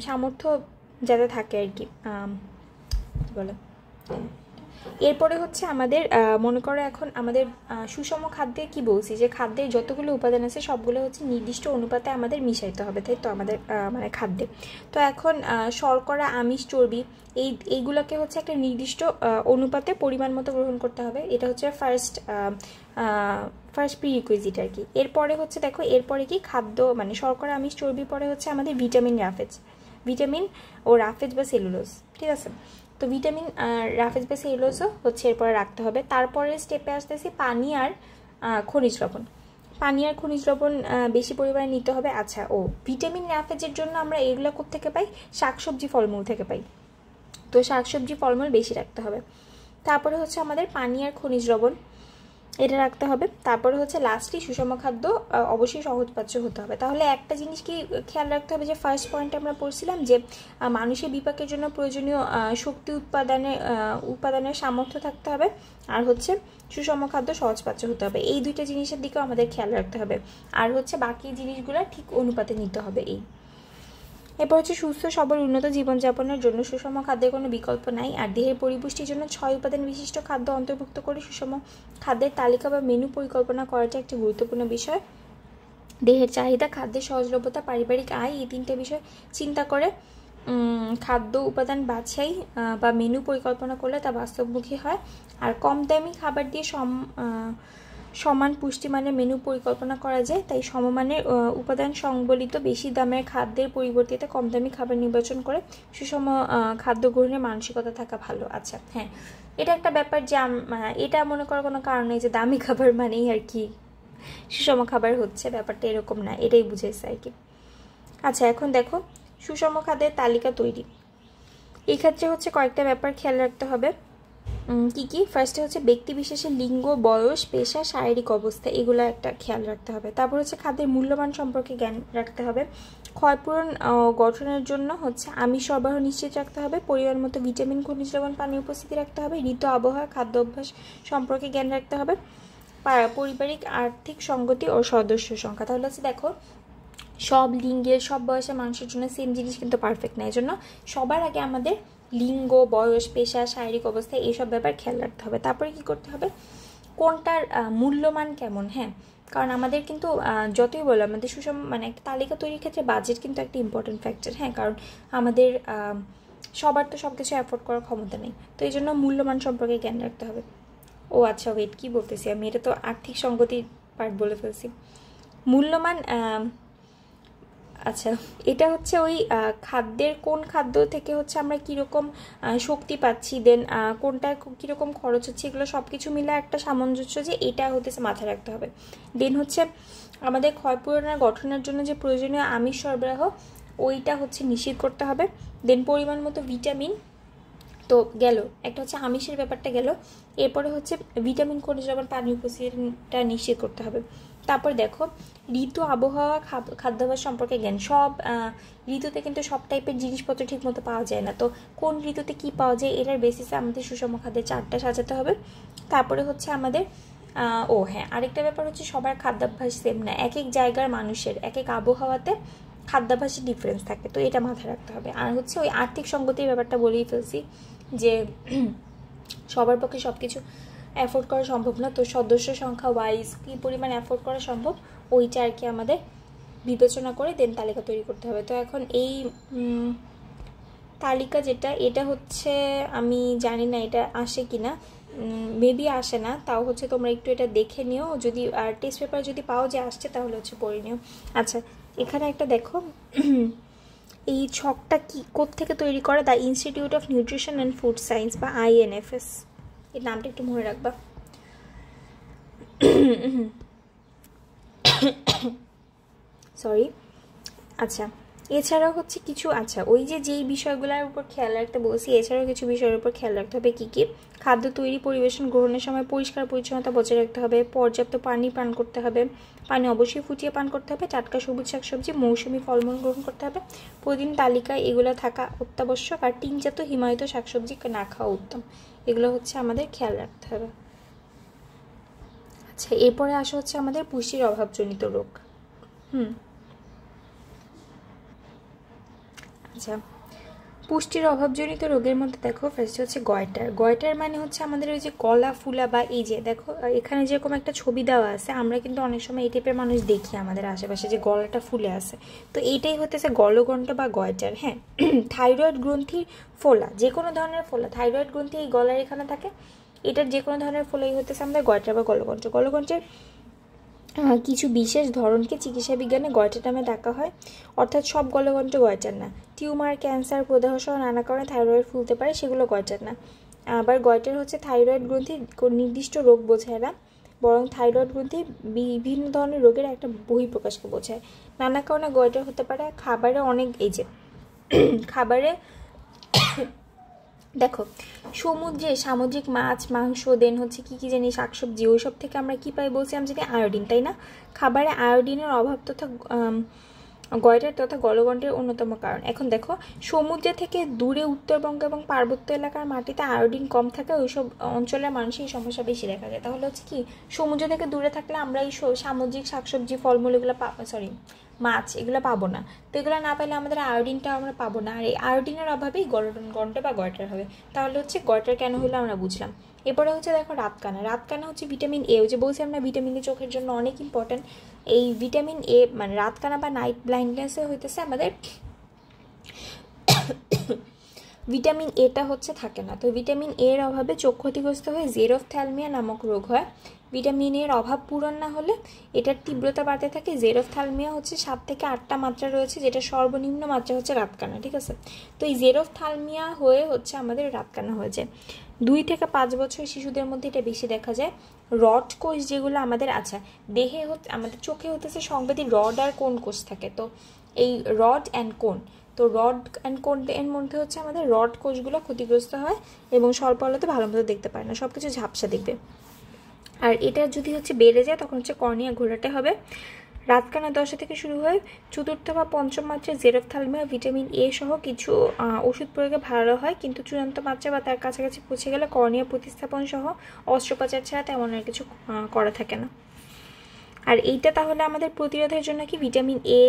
সামর্থ্য যাতে থাকে আর কি বলে। এরপরে হচ্ছে আমাদের মনে করো এখন আমাদের সুষম খাদ্যে কি বলছি, যে খাদ্যের যতগুলো উপাদান আছে সবগুলো হচ্ছে নির্দিষ্ট অনুপাতে আমাদের মিশাইতে হবে, তাই তো আমাদের মানে খাদ্যে। তো এখন শর্করা, আমিষ, চর্বি এইগুলোকে হচ্ছে একটা নির্দিষ্ট অনুপাতে পরিমাণ মতো গ্রহণ করতে হবে। এটা হচ্ছে ফার্স্ট প্রিরিকুইজিট আর কি। এরপরে হচ্ছে দেখো এরপরে কি খাদ্য মানে শর্করা, আমিষ, চর্বি পরে হচ্ছে আমাদের ভিটামিন, রাফেজ। ভিটামিন ও রাফেজ বা সেলুলোজ, ঠিক আছে। তো ভিটামিন রাফেজ বা সেলুলোজও হচ্ছে এরপরে রাখতে হবে। তারপরে স্টেপে আসতেছি পানি আর খনিজ লবণ। পানি আর খনিজ লবণ বেশি পরিমাণে নিতে হবে। আচ্ছা, ভিটামিন রাফেজের জন্য আমরা এগুলো কোত্থেকে পাই? শাকসবজি ফলমূল থেকে পাই। তো শাকসবজি ফলমূল বেশি রাখতে হবে। তারপরে হচ্ছে আমাদের পানি আর খনিজ লবণ এটা রাখতে হবে। তারপরে হচ্ছে লাস্টলি সুষম খাদ্য অবশ্যই সহজপাচ্য হতে হবে। তাহলে একটা জিনিস কি খেয়াল রাখতে হবে, যে ফার্স্ট পয়েন্টে আমরা পড়ছিলাম যে মানুষের বিপাকের জন্য প্রয়োজনীয় শক্তি উৎপাদনের সামর্থ্য থাকতে হবে, আর হচ্ছে সুষম খাদ্য সহজপাচ্য হতে হবে। এই দুইটা জিনিসের দিকেও আমাদের খেয়াল রাখতে হবে, আর হচ্ছে বাকি জিনিসগুলো ঠিক অনুপাতে নিতে হবে। এরপর হচ্ছে সুস্থ সবল উন্নত জীবনযাপনের জন্য সুষম খাদ্যের কোনো বিকল্প নাই। আর দেহের পরিপুষ্টির জন্য 6 উপাদান বিশিষ্ট খাদ্য অন্তর্ভুক্ত করে সুষম খাদ্যের তালিকা বা মেনু পরিকল্পনা করাটা একটি গুরুত্বপূর্ণ বিষয়। দেহের চাহিদা, খাদ্যের সহজলভ্যতা, পারিবারিক আয়, এই 3টে বিষয় চিন্তা করে খাদ্য উপাদান বাছাই বা মেনু পরিকল্পনা করলে তা বাস্তবমুখী হয়। আর কম দামি খাবার দিয়ে সমান পুষ্টিমানের মেনু পরিকল্পনা করা যায়। তাই সমমানের উপাদান সংবলিত বেশি দামের খাদ্যের পরিবর্তে কম দামি খাবার নির্বাচন করে সুষম খাদ্য গ্রহণের মানসিকতা থাকা ভালো। আচ্ছা, হ্যাঁ, এটা একটা ব্যাপার যে এটা মনে করার কোনো কারণ নেই যে দামি খাবার মানেই আর কি সুষম খাবার হচ্ছে, ব্যাপারটা এরকম না, এটাই বুঝাইছে আর কি। আচ্ছা, এখন দেখো সুষম খাদ্যের তালিকা তৈরি। এই ক্ষেত্রে হচ্ছে কয়েকটা ব্যাপার খেয়াল রাখতে হবে। কি কি? ফার্স্টে হচ্ছে ব্যক্তি বিশেষের লিঙ্গ, বয়স, পেশা, শারীরিক অবস্থা, এগুলো একটা খেয়াল রাখতে হবে। তারপর হচ্ছে খাদ্যের মূল্যমান সম্পর্কে জ্ঞান রাখতে হবে। ক্ষয়পূরণ গঠনের জন্য হচ্ছে আমিষ সরবরাহ নিশ্চিত রাখতে হবে। পরিমাণ মতো ভিটামিন, খনিজ লবণ, পানি উপস্থিতি রাখতে হবে। ঋতু, আবহাওয়া, খাদ্য অভ্যাস সম্পর্কে জ্ঞান রাখতে হবে। পারিবারিক আর্থিক সঙ্গতি ও সদস্য সংখ্যা। তাহলে হচ্ছে দেখো, সব লিঙ্গের সব বয়সের মানুষের জন্য সেম জিনিস কিন্তু পারফেক্ট না। এই জন্য সবার আগে আমাদের লিঙ্গ, বয়স, পেশা, শারীরিক অবস্থা এইসব ব্যাপার খেয়াল রাখতে হবে। তারপরে কি করতে হবে? কোনটার মূল্যমান কেমন, হ্যাঁ, কারণ আমাদের কিন্তু যতই বলো আমাদের সুষম মানে একটা তালিকা তৈরির ক্ষেত্রে বাজেট কিন্তু একটা ইম্পর্টেন্ট ফ্যাক্টর, হ্যাঁ, কারণ আমাদের সবার তো সব কিছু অ্যাফোর্ড করার ক্ষমতা নেই। তো এই জন্য মূল্যমান সম্পর্কে জ্ঞান রাখতে হবে। আচ্ছা, ওয়েট, কী বলতেছি আমি? এটা তো আর্থিক সঙ্গতির পার্ট বলে ফেলছি। মূল্যমান, আচ্ছা, এটা হচ্ছে ওই খাদ্যের কোন খাদ্য থেকে হচ্ছে আমরা কীরকম শক্তি পাচ্ছি, দেন কোনটা কীরকম খরচ হচ্ছে, এগুলো সব কিছু মিলে একটা সামঞ্জস্য, যে এটা হতেছে মাথায় রাখতে হবে। দেন হচ্ছে আমাদের ক্ষয়পূরণের গঠনের জন্য যে প্রয়োজনীয় আমিষ সরবরাহ, ওইটা হচ্ছে নিশ্চিত করতে হবে। দেন পরিমাণ মতো ভিটামিন, তো গেল একটা হচ্ছে আমিষের ব্যাপারটা গেল। এরপরে হচ্ছে ভিটামিন, খনিজ লবণ, পানি উপস্থিতিটা নিশ্চিত করতে হবে। তারপর দেখো ঋতু, আবহাওয়া, খাদ্যাভ্যাস সম্পর্কে জ্ঞান। সব ঋতুতে কিন্তু সব টাইপের জিনিসপত্র ঠিক মতো পাওয়া যায় না, তো কোন ঋতুতে কি পাওয়া যায় এটার বেসিসে আমাদের সুষম খাদ্যের চার্টটা সাজাতে হবে। তারপরে হচ্ছে আমাদের হ্যাঁ, আরেকটা ব্যাপার হচ্ছে সবার খাদ্যাভ্যাস সেম না, এক এক জায়গার মানুষের এক এক আবহাওয়াতে খাদ্যাভ্যাসের ডিফারেন্স থাকে, তো এটা মাথায় রাখতে হবে। আর হচ্ছে ওই আর্থিক সঙ্গতির ব্যাপারটা বলেই ফেলছি, যে সবার পক্ষে সব কিছু অ্যাফোর্ড করা সম্ভব না, তো সদস্য সংখ্যা ওয়াইজ কী পরিমাণ অ্যাফোর্ড করা সম্ভব ওইটা আর কি আমাদের বিবেচনা করে দেন তালিকা তৈরি করতে হবে। তো এখন এই তালিকা যেটা, এটা হচ্ছে আমি জানি না এটা আসে কি না, মেবি আসে না, তাও হচ্ছে তোমরা একটু এটা দেখে নিও, যদি টেস্ট পেপার যদি পাও যে আসছে তাহলে হচ্ছে পড়ে নিও। আচ্ছা, এখানে একটা দেখো, এই ছকটা কি কোত্থেকে তৈরি করে? The institute of nutrition and food science বা INFS, এই নামটা একটু মনে রাখবা। সরি। আচ্ছা, এছাড়াও হচ্ছে কিছু, আচ্ছা ওই যেই বিষয়গুলোর উপর খেয়াল রাখতে বলছি, এছাড়াও কিছু বিষয়ের উপর খেয়াল রাখতে হবে। কী কী? খাদ্য তৈরি, পরিবেশন, গ্রহণের সময় পরিষ্কার পরিচ্ছন্নতা বজায় রাখতে হবে। পর্যাপ্ত পানি পান করতে হবে, পানি অবশ্যই ফুটিয়ে পান করতে হবে। টাটকা সবুজ শাকসবজি, মৌসুমি ফলমূল গ্রহণ করতে হবে। প্রতিদিন তালিকায় এগুলো থাকা অত্যাবশ্যক। আর টিনজাত হিমায়িত শাকসবজি না খাওয়া উত্তম, এগুলো হচ্ছে আমাদের খেয়াল রাখতে হবে। আচ্ছা, এরপরে আসা হচ্ছে আমাদের পুষ্টির অভাবজনিত রোগ। আচ্ছা, পুষ্টির অভাবজনিত রোগের মধ্যে দেখো ফার্স্ট হচ্ছে গয়টার। গয়টার মানে হচ্ছে আমাদের ওই যে গলা ফুলা, বা এই যে দেখো এখানে যেরকম একটা ছবি দেওয়া আছে, আমরা কিন্তু অনেক সময় এই টাইপের মানুষ দেখি আমাদের আশেপাশে যে গলাটা ফুলে আছে, তো এইটাই হতেছে গলগণ্ড বা গয়টার। হ্যাঁ, থাইরয়েড গ্রন্থির ফোলা, যে কোনো ধরনের ফোলা, থাইরয়েড গ্রন্থি এই গলার এখানে থাকে, এটার যে কোনো ধরনের ফোলাই হতেছে আমাদের গয়টার বা গলগণ্ড। গলগণ্ডের কিছু বিশেষ ধরনকে চিকিৎসা বিজ্ঞানে গয়টার নামে ডাকা হয়, অর্থাৎ সব গলগণ্ড গয়টার না, টিউমার, ক্যান্সার, প্রদাহ সহ নানা কারণে থাইরয়েড ফুলতে পারে, সেগুলো গয়টার না। আবার গয়টার হচ্ছে থাইরয়েড গ্রন্থির নির্দিষ্ট রোগ বোঝায় না, বরং থাইরয়েড গ্রন্থি বিভিন্ন ধরনের রোগের একটা বহিঃপ্রকাশকে বোঝায়। নানা কারণে গয়টার হতে পারে। খাবারে অনেক, এই যে খাবারে দেখো সমুদ্রে সামুদ্রিক মাছ, মাংস, দেন হচ্ছে কি কি জানি শাকসবজি, ওইসব থেকে আমরা কি পাই বলছিলাম যে আয়োডিন, তাই না? খাবারে আয়োডিনের অভাব তথা গয়টার তথা গলগণ্ডের অন্যতম কারণ। এখন দেখো সমুদ্র থেকে দূরে উত্তরবঙ্গ এবং পার্বত্য এলাকার মাটিতে আয়োডিন কম থাকে, ওইসব অঞ্চলের মানুষের এই সমস্যা বেশি দেখা যায়। তাহলে হচ্ছে কি সমুদ্র থেকে দূরে থাকলে আমরা এই সামুদ্রিক শাকসবজি, ফলমূল এগুলো মাছ এগুলো পাবো না। তো এগুলো না পেলে আমাদের আয়োডিনটা আমরা পাবো না, আর এই আয়োডিনের অভাবেই গন্ডে বা গয়টার হবে। তাহলে হচ্ছে গয়টার কেন হলো আমরা বুঝলাম। এরপরে হচ্ছে দেখো রাতকানা। রাতকানা হচ্ছে ভিটামিন এ, ওই যে বলছি আমরা ভিটামিন এ চোখের জন্য অনেক ইম্পর্টেন্ট। এই ভিটামিন এ মানে রাতকানা বা নাইট ব্লাইন্ডনেসে হইতেছে আমাদের ভিটামিন এটা হচ্ছে থাকে না। তো ভিটামিন এর অভাবে চোখ ক্ষতিগ্রস্ত হয়ে জেরোফথ্যালমিয়া নামক রোগ হয়। ভিটামিন এর অভাব পূরণ না হলে এটার তীব্রতা বাড়তে থাকে। জেরোফথ্যালমিয়া হচ্ছে 7 থেকে 8টা মাত্রা রয়েছে, যেটা সর্বনিম্ন মাত্রা হচ্ছে রাতকানা, ঠিক আছে? তো এই জেরোফথ্যালমিয়া হয়ে হচ্ছে আমাদের রাতকানা হয়ে যায়। 2 থেকে 5 বছর শিশুদের মধ্যে এটা বেশি দেখা যায়। রড কোষ যেগুলো আমাদের দেহে আমাদের চোখে হতেছে সংবেদী রড আর কোন কোষ থাকে। তো এই রড অ্যান্ড কোন, তো রড অ্যান্ড কোন এর মধ্যে হচ্ছে আমাদের রড কোষগুলো ক্ষতিগ্রস্ত হয় এবং স্বল্প আলোতে ভালো মতো দেখতে পারে না, সব কিছু ঝাপসা দেখবে। আর এটা যদি হচ্ছে বেড়ে যায় তখন হচ্ছে কর্নিয়া ঘোরাতে হবে। রাতকানা দশা থেকে শুরু হয়ে চতুর্থ বা পঞ্চম মাত্রায় জেরোফথ্যালমিয়া ভিটামিন এ সহ কিছু ওষুধ প্রয়োগে ভালো হয়, কিন্তু চূড়ান্ত মাত্রা বা তার কাছাকাছি পৌঁছে গেলে কর্নিয়া প্রতিস্থাপন সহ অস্ত্রোপচার ছাড়া তেমন আর কিছু করা থাকে না। আর এইটা তাহলে আমাদের প্রতিরোধের জন্য কি ভিটামিন এ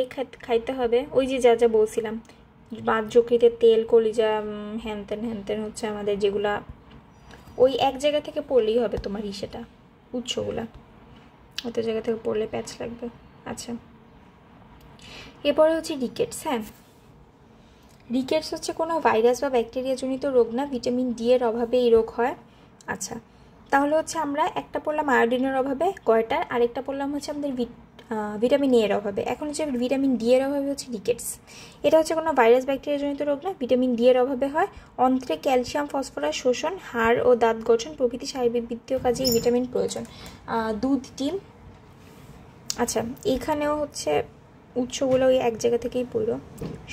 খাইতে হবে, ওই যে যা যা বলছিলাম, বাদ যকৃতের তেল, কলিজা, হ্যানতেন হচ্ছে আমাদের যেগুলা ওই এক জায়গা থেকে পড়লেই হবে তোমার সেটা উৎসগুলা, অত জায়গা থেকে পড়লে প্যাচ লাগবে। আচ্ছা, এরপরে হচ্ছে রিকেটস। হ্যাঁ, রিকেটস হচ্ছে কোনো ভাইরাস বা ব্যাকটেরিয়া জনিত রোগ না, ভিটামিন ডি এর অভাবে এই রোগ হয়। আচ্ছা, তাহলে হচ্ছে আমরা একটা পড়লাম আয়োডিনের অভাবে গয়টার, আরেকটা পড়লাম হচ্ছে আমাদের ভিটামিন এ এর অভাবে। এখন হচ্ছে ভিটামিন ডি এর অভাবে হচ্ছে রিকেটস। এটা হচ্ছে কোনো ভাইরাস ব্যাকটেরিয়া জনিত রোগ না, ভিটামিন ডি এর অভাবে হয়। অন্ত্রে ক্যালসিয়াম, ফসফরাস শোষণ, হাড় ও দাঁত গঠন প্রভৃতি শারীরবৃত্তীয় কাজে এই ভিটামিন প্রয়োজন। দুধ, ডিম। আচ্ছা, এখানেও হচ্ছে উৎসগুলো ওই এক জায়গা থেকেই পড়ল।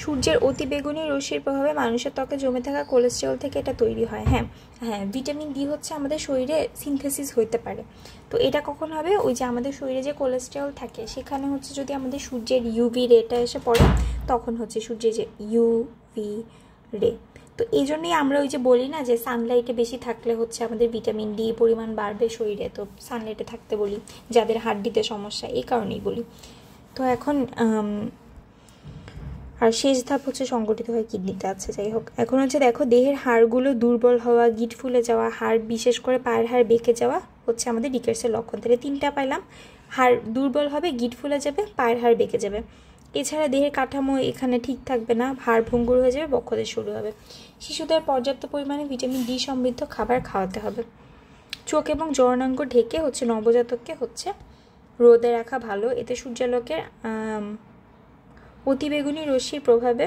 সূর্যের অতি বেগুনি রশ্মির প্রভাবে মানুষের ত্বকে জমে থাকা কোলেস্টেরল থেকে এটা তৈরি হয়। হ্যাঁ, ভিটামিন ডি হচ্ছে আমাদের শরীরে সিনথেসিস হইতে পারে। তো এটা কখন হবে? ওই যে আমাদের শরীরে যে কোলেস্টেরল থাকে সেখানে হচ্ছে যদি আমাদের সূর্যের ইউভি রেটা এসে পড়ে তখন হচ্ছে সূর্যের যে ইউভি রে। তো এই জন্যই আমরা ওই যে বলি না যে সানলাইটে বেশি থাকলে হচ্ছে আমাদের ভিটামিন ডি পরিমাণ বাড়বে শরীরে, তো সানলাইটে থাকতে বলি যাদের হাড্ডিতে সমস্যা, এই কারণেই বলি। তো এখন আর শেষ ধাপ হচ্ছে সংগঠিত হয় কিডনিতে। আছে, যাই হোক, এখন হচ্ছে দেখো দেহের হাড়গুলো দুর্বল হওয়া, গিঁট ফুলে যাওয়া, হাড় বিশেষ করে পায়ের হাড় বেঁকে যাওয়া হচ্ছে আমাদের রিকেটসের লক্ষণ। তাহলে 3টা পাইলাম, হাড় দুর্বল হবে, গিঁট ফুলে যাবে, পায়ের হাড় বেঁকে যাবে। এছাড়া দেহের কাঠামো এখানে ঠিক থাকবে না, হাড় ভঙ্গুর হয়ে যাবে, বক্ষদেশ শুরু হবে। শিশুদের পর্যাপ্ত পরিমাণে ভিটামিন ডি সমৃদ্ধ খাবার খাওয়াতে হবে। চোখ এবং জননাঙ্গ ঢেকে হচ্ছে নবজাতককে হচ্ছে রোদে রাখা ভালো, এতে সূর্যালোকের অতিবেগুনি রশ্মির প্রভাবে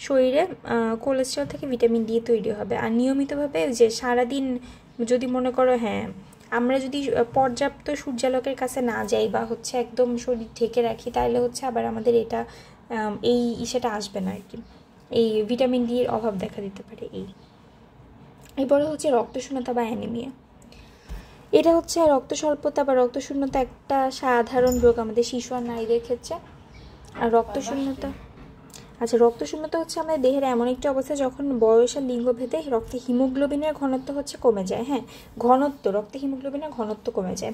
শরীরে কোলেস্টেরল থেকে ভিটামিন ডি তৈরি হবে। আর নিয়মিতভাবে যে সারাদিন যদি মনে করো, হ্যাঁ, আমরা যদি পর্যাপ্ত সূর্যালোকের কাছে না যাই বা হচ্ছে একদম শরীর ঢেকে রাখি, তাহলে হচ্ছে আবার আমাদের এটা সেটা আসবে না আর কি, এই ভিটামিন ডি এর অভাব দেখা দিতে পারে। এরপরে হচ্ছে রক্তশূন্যতা বা অ্যানিমিয়া। এটা হচ্ছে রক্ত স্বল্পতা বা রক্তশূন্যতা একটা সাধারণ রোগ আমাদের শিশু আর নারীদের ক্ষেত্রে। আর রক্তশূন্যতা হচ্ছে আমাদের দেহের এমন একটি অবস্থা যখন বয়স আর লিঙ্গভেদে রক্তে হিমোগ্লোবিনের ঘনত্ব হচ্ছে কমে যায়। হ্যাঁ, রক্তে হিমোগ্লোবিনের ঘনত্ব কমে যায়।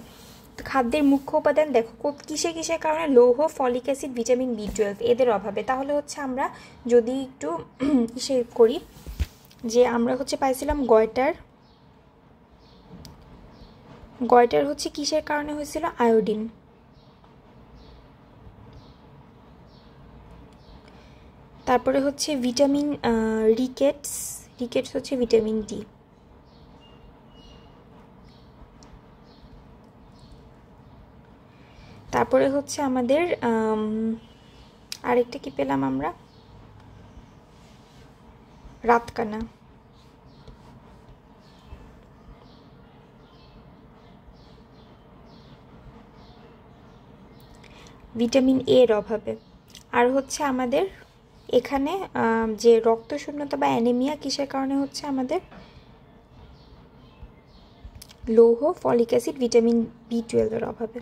তো খাদ্যের মুখ্য উপাদান দেখো কিসের কারণে? লৌহ, ফলিক অ্যাসিড, ভিটামিন বি12 এদের অভাবে। তাহলে হচ্ছে আমরা যদি একটু করি যে আমরা হচ্ছে পাইছিলাম গয়টার হচ্ছে কিসের কারণে হয়েছিল? আয়োডিন। তারপরে হচ্ছে ভিটামিন রিকেটস হচ্ছে ভিটামিন ডি। তারপরে হচ্ছে আমাদের আরেকটা কি পেলাম আমরা? রাতকানা। ভিটামিন এ এর অভাবে। আর হচ্ছে আমাদের এখানে যে রক্তশূন্যতা বা অ্যানিমিয়া কিসের কারণে হচ্ছে আমাদের? লৌহ, ফলিক অ্যাসিড, ভিটামিন B12 এর অভাবে।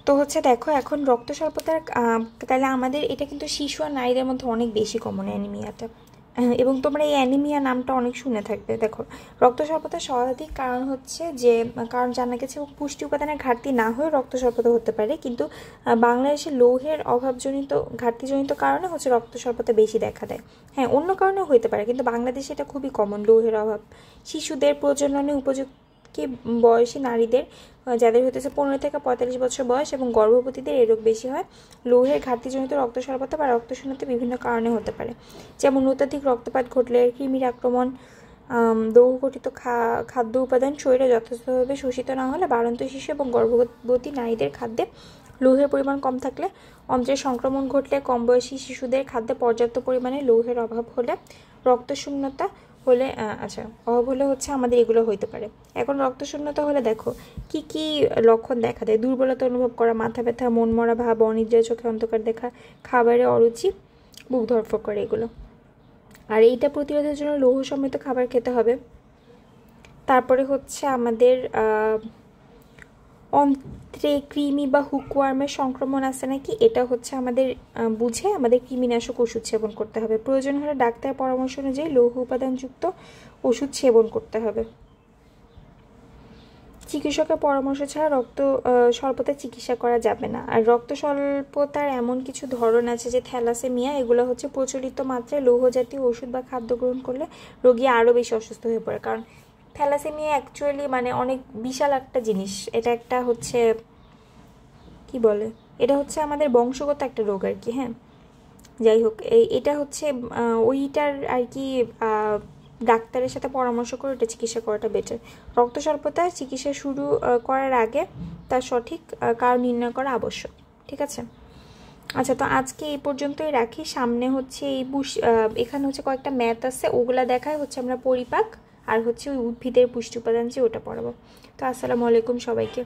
তো হচ্ছে দেখো এখন রক্ত স্বল্পতার তাহলে আমাদের এটা কিন্তু শিশু আর নারীদের মধ্যে অনেক বেশি কমন অ্যানিমিয়াটা, এবং তোমরা এই অ্যানিমিয়া নামটা অনেক শুনে থাকবে। দেখো রক্ত স্বল্পতার সর্বাধিক কারণ হচ্ছে যে কারণ জানা গেছে পুষ্টি উপাদানের ঘাটতি না হয়ে রক্ত স্বল্পতা হতে পারে, কিন্তু বাংলাদেশে লৌহের অভাবজনিত ঘাটতিজনিত কারণে হচ্ছে রক্ত স্বল্পতা বেশি দেখা দেয়। হ্যাঁ, অন্য কারণেও হতে পারে, কিন্তু বাংলাদেশে এটা খুবই কমন লৌহের অভাব। শিশুদের প্রজননে উপযুক্ত বয়সী নারীদের যাদের হতেছে 15 থেকে 45 বছর বয়স এবং গর্ভবতীদের এই রোগ বেশি হয়। লৌহের ঘাটতিজনিত রক্ত স্বল্পতা বা রক্তশূন্যতা বিভিন্ন কারণে হতে পারে, যেমন অত্যাধিক রক্তপাত ঘটলে, কৃমির আক্রমণ, লৌহঘটিত খাদ্য উপাদান শরীরে যথাযথভাবে শোষিত না হলে, বাড়ন্ত শিশু এবং গর্ভবতী নারীদের খাদ্যে লৌহের পরিমাণ কম থাকলে, অন্ত্রের সংক্রমণ ঘটলে, কম বয়সী শিশুদের খাদ্যে পর্যাপ্ত পরিমাণে লৌহের অভাব হলে, রক্তশূন্যতা হলে অভাব হলে হচ্ছে আমাদের এগুলো হইতে পারে। এখন রক্তশূন্যতা হলে দেখো কি কি লক্ষণ দেখা দেয়? দুর্বলতা অনুভব করা, মাথা ব্যথা, মন মরা ভাব, অনিদ্রা, চোখে অন্ধকার দেখা, খাবারে অরুচি, বুক ধরফর করে, এগুলো। আর এইটা প্রতিরোধের জন্য লৌহ সমৃদ্ধ খাবার খেতে হবে। তারপরে হচ্ছে আমাদের অন্ত্রে কৃমি বা হুকওয়ার্মের সংক্রমণ আছে নাকি, এটা হচ্ছে আমাদের বুঝে আমাদের কৃমিনাশক ওষুধ সেবন করতে হবে। প্রয়োজন হলে ডাক্তারের পরামর্শ অনুযায়ী লৌহ উপাদানযুক্ত ওষুধ সেবন করতে হবে। চিকিৎসকের পরামর্শ ছাড়া রক্ত স্বল্পতার চিকিৎসা করা যাবে না। আর রক্ত স্বল্পতার এমন কিছু ধরন আছে যে থ্যালাসেমিয়া, এগুলো হচ্ছে প্রচলিত মাত্রায় লৌহ জাতীয় ওষুধ বা খাদ্য গ্রহণ করলে রোগী আরও বেশি অসুস্থ হয়ে পড়ে। কারণ থ্যালাসেমিয়া অ্যাকচুয়ালি মানে অনেক বিশাল একটা জিনিস। এটা একটা হচ্ছে কি বলে, এটা হচ্ছে আমাদের বংশগত একটা রোগ আর কি। হ্যাঁ, যাই হোক, এটা হচ্ছে ওইটার আর কি ডাক্তারের সাথে পরামর্শ করে এটা চিকিৎসা করাটা বেটার। রক্ত স্বল্পতার চিকিৎসা শুরু করার আগে তার সঠিক কারণ নির্ণয় করা আবশ্যক। ঠিক আছে, আচ্ছা, তো আজকে এই পর্যন্তই রাখি। সামনে হচ্ছে এখানে হচ্ছে কয়েকটা ম্যাথ আছে, ওগুলা দেখায় হচ্ছে আমরা পরিপাক আর হচ্ছে ওই উদ্ভিদের পুষ্টি উপাদান যে ওটা পড়াবো। তো আসসালামু আলাইকুম সবাইকে।